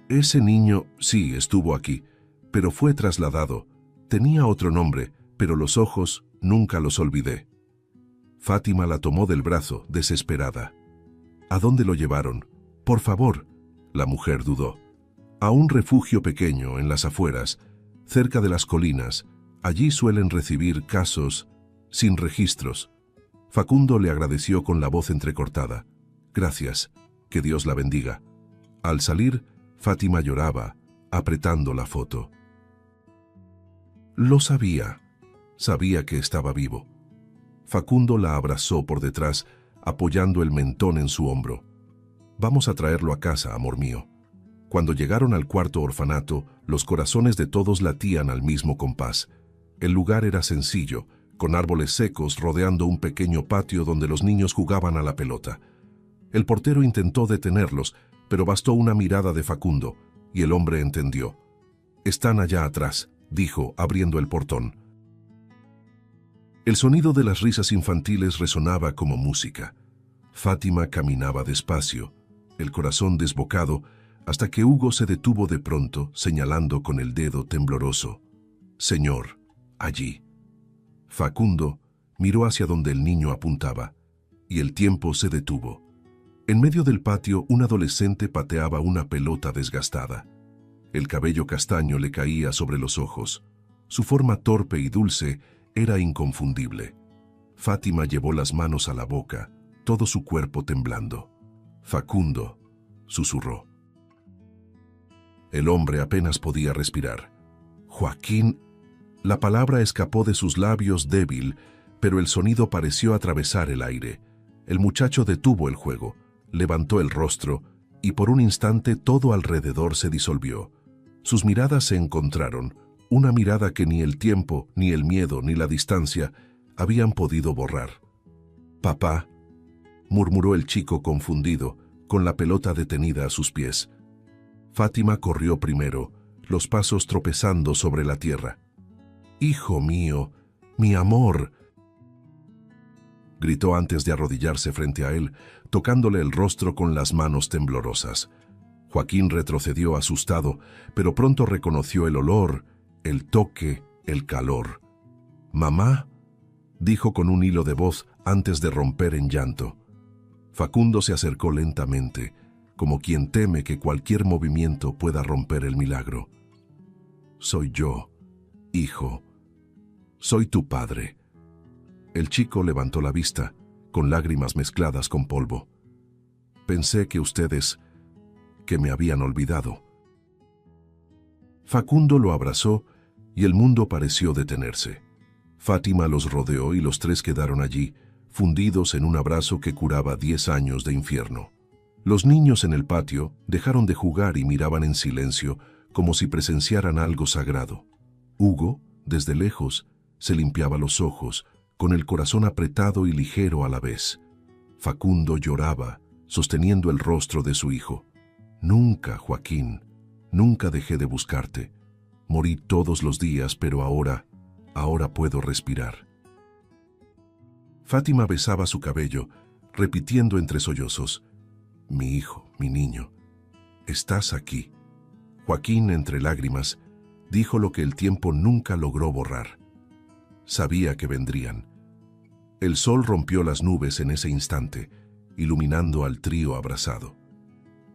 Ese niño sí estuvo aquí, pero fue trasladado. Tenía otro nombre, pero los ojos nunca los olvidé. Fátima la tomó del brazo, desesperada. ¿A dónde lo llevaron? Por favor. La mujer dudó. A un refugio pequeño en las afueras, cerca de las colinas. Allí suelen recibir casos sin registros. Facundo le agradeció con la voz entrecortada. Gracias, que Dios la bendiga. Al salir, Fátima lloraba, apretando la foto. Lo sabía. Sabía que estaba vivo. Facundo la abrazó por detrás, apoyando el mentón en su hombro. Vamos a traerlo a casa, amor mío. Cuando llegaron al cuarto orfanato, los corazones de todos latían al mismo compás. El lugar era sencillo, con árboles secos rodeando un pequeño patio donde los niños jugaban a la pelota. El portero intentó detenerlos, pero bastó una mirada de Facundo, y el hombre entendió. Están allá atrás, dijo, abriendo el portón. El sonido de las risas infantiles resonaba como música. Fátima caminaba despacio, el corazón desbocado, hasta que Hugo se detuvo de pronto, señalando con el dedo tembloroso. Señor, allí. Facundo miró hacia donde el niño apuntaba, y el tiempo se detuvo. En medio del patio, un adolescente pateaba una pelota desgastada. El cabello castaño le caía sobre los ojos. Su forma torpe y dulce era inconfundible. Fátima llevó las manos a la boca, todo su cuerpo temblando. Facundo, susurró. El hombre apenas podía respirar. Joaquín. La palabra escapó de sus labios débil, pero el sonido pareció atravesar el aire. El muchacho detuvo el juego, levantó el rostro, y por un instante todo alrededor se disolvió. Sus miradas se encontraron, una mirada que ni el tiempo, ni el miedo, ni la distancia habían podido borrar. «Papá», murmuró el chico confundido, con la pelota detenida a sus pies. Fátima corrió primero, los pasos tropezando sobre la tierra. «Hijo mío, mi amor», gritó antes de arrodillarse frente a él, tocándole el rostro con las manos temblorosas. Joaquín retrocedió asustado, pero pronto reconoció el olor, el toque, el calor. «Mamá», dijo con un hilo de voz antes de romper en llanto. Facundo se acercó lentamente, como quien teme que cualquier movimiento pueda romper el milagro. «Soy yo, hijo. Soy tu padre». El chico levantó la vista, con lágrimas mezcladas con polvo. «Pensé que ustedes, que me habían olvidado». Facundo lo abrazó y el mundo pareció detenerse. Fátima los rodeó y los tres quedaron allí, fundidos en un abrazo que curaba 10 años de infierno. Los niños en el patio dejaron de jugar y miraban en silencio, como si presenciaran algo sagrado. Hugo, desde lejos, se limpiaba los ojos, con el corazón apretado y ligero a la vez. Facundo lloraba, sosteniendo el rostro de su hijo. «Nunca, Joaquín, nunca dejé de buscarte. Morí todos los días, pero ahora puedo respirar». Fátima besaba su cabello, repitiendo entre sollozos: «Mi hijo, mi niño, estás aquí». Joaquín, entre lágrimas, dijo lo que el tiempo nunca logró borrar. Sabía que vendrían. El sol rompió las nubes en ese instante, iluminando al trío abrazado.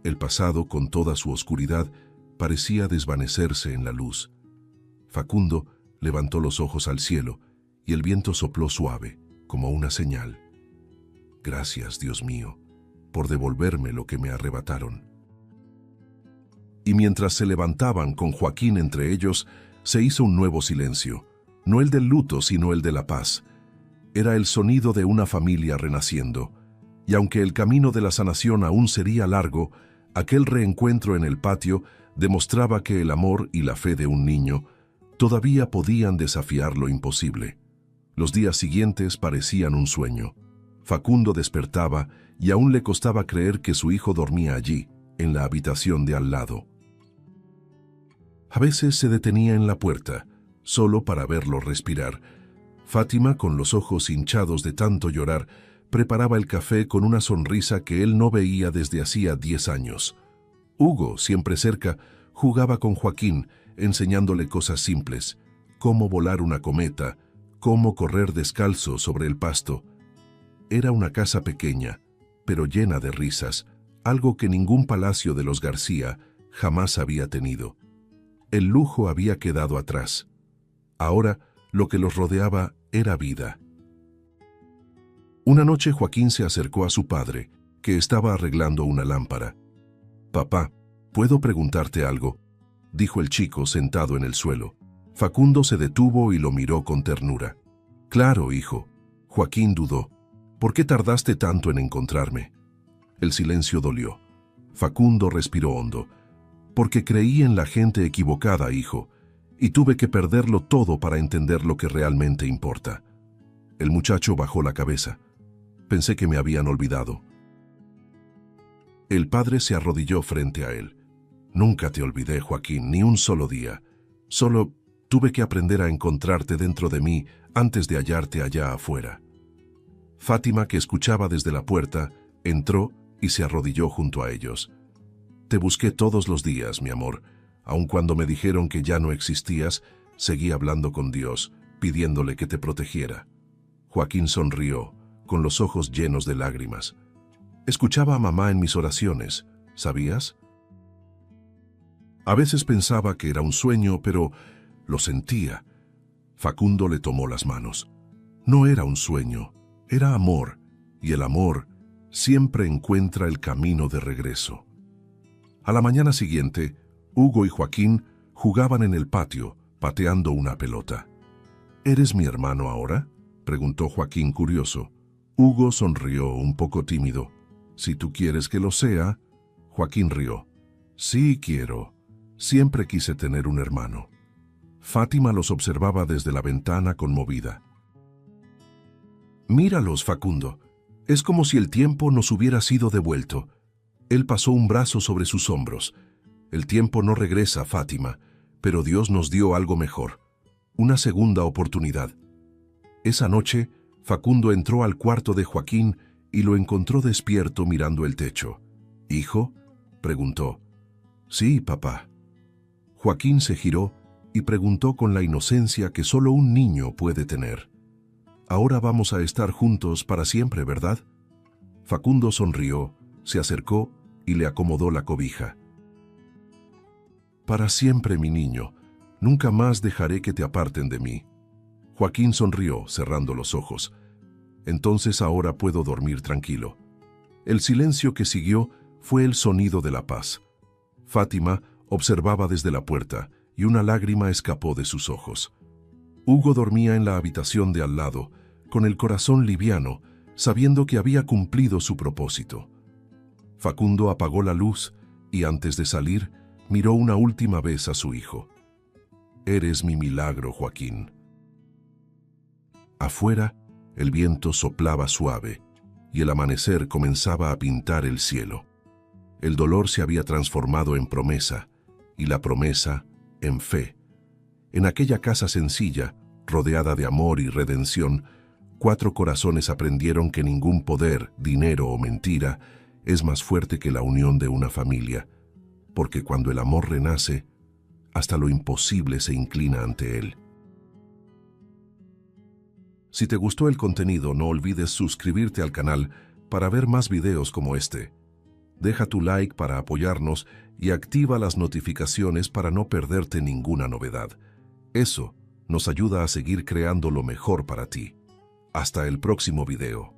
El pasado, con toda su oscuridad, parecía desvanecerse en la luz. Facundo levantó los ojos al cielo y el viento sopló suave, como una señal. «Gracias, Dios mío, por devolverme lo que me arrebataron». Y mientras se levantaban con Joaquín entre ellos, se hizo un nuevo silencio, no el del luto, sino el de la paz. Era el sonido de una familia renaciendo, y aunque el camino de la sanación aún sería largo, aquel reencuentro en el patio demostraba que el amor y la fe de un niño todavía podían desafiar lo imposible. Los días siguientes parecían un sueño. Facundo despertaba y aún le costaba creer que su hijo dormía allí, en la habitación de al lado. A veces se detenía en la puerta, solo para verlo respirar. Fátima, con los ojos hinchados de tanto llorar, preparaba el café con una sonrisa que él no veía desde hacía 10 años. Hugo, siempre cerca, jugaba con Joaquín, enseñándole cosas simples, cómo volar una cometa, cómo correr descalzo sobre el pasto. Era una casa pequeña, pero llena de risas, algo que ningún palacio de los García jamás había tenido. El lujo había quedado atrás. Ahora, lo que los rodeaba era vida. Una noche Joaquín se acercó a su padre, que estaba arreglando una lámpara. «Papá, ¿puedo preguntarte algo?», dijo el chico sentado en el suelo. Facundo se detuvo y lo miró con ternura. «Claro, hijo». Joaquín dudó. «¿Por qué tardaste tanto en encontrarme?». El silencio dolió. Facundo respiró hondo. «Porque creí en la gente equivocada, hijo, y tuve que perderlo todo para entender lo que realmente importa». El muchacho bajó la cabeza. «Pensé que me habían olvidado». El padre se arrodilló frente a él. «Nunca te olvidé, Joaquín, ni un solo día. Solo tuve que aprender a encontrarte dentro de mí antes de hallarte allá afuera». Fátima, que escuchaba desde la puerta, entró y se arrodilló junto a ellos. «Te busqué todos los días, mi amor. Aun cuando me dijeron que ya no existías, seguí hablando con Dios, pidiéndole que te protegiera». Joaquín sonrió, con los ojos llenos de lágrimas. «Escuchaba a mamá en mis oraciones, ¿sabías? A veces pensaba que era un sueño, pero lo sentía». Facundo le tomó las manos. «No era un sueño, era amor, y el amor siempre encuentra el camino de regreso». A la mañana siguiente, Hugo y Joaquín jugaban en el patio, pateando una pelota. «¿Eres mi hermano ahora?», preguntó Joaquín curioso. Hugo sonrió un poco tímido. «Si tú quieres que lo sea». Joaquín rió. «Sí quiero. Siempre quise tener un hermano». Fátima los observaba desde la ventana conmovida. «Míralos, Facundo. Es como si el tiempo nos hubiera sido devuelto». Él pasó un brazo sobre sus hombros. «El tiempo no regresa, Fátima, pero Dios nos dio algo mejor. Una segunda oportunidad». Esa noche, Facundo entró al cuarto de Joaquín y lo encontró despierto mirando el techo. «¿Hijo?», preguntó. «Sí, papá». Joaquín se giró y preguntó con la inocencia que solo un niño puede tener. «Ahora vamos a estar juntos para siempre, ¿verdad?». Facundo sonrió, se acercó y le acomodó la cobija. «Para siempre, mi niño. Nunca más dejaré que te aparten de mí». Joaquín sonrió, cerrando los ojos. «Entonces ahora puedo dormir tranquilo». El silencio que siguió fue el sonido de la paz. Fátima observaba desde la puerta y una lágrima escapó de sus ojos. Hugo dormía en la habitación de al lado, con el corazón liviano, sabiendo que había cumplido su propósito. Facundo apagó la luz y antes de salir, miró una última vez a su hijo. «Eres mi milagro, Joaquín». Afuera, el viento soplaba suave y el amanecer comenzaba a pintar el cielo. El dolor se había transformado en promesa y la promesa en fe. En aquella casa sencilla, rodeada de amor y redención, 4 corazones aprendieron que ningún poder, dinero o mentira es más fuerte que la unión de una familia, porque cuando el amor renace, hasta lo imposible se inclina ante él. Si te gustó el contenido, no olvides suscribirte al canal para ver más videos como este. Deja tu like para apoyarnos y activa las notificaciones para no perderte ninguna novedad. Eso nos ayuda a seguir creando lo mejor para ti. Hasta el próximo video.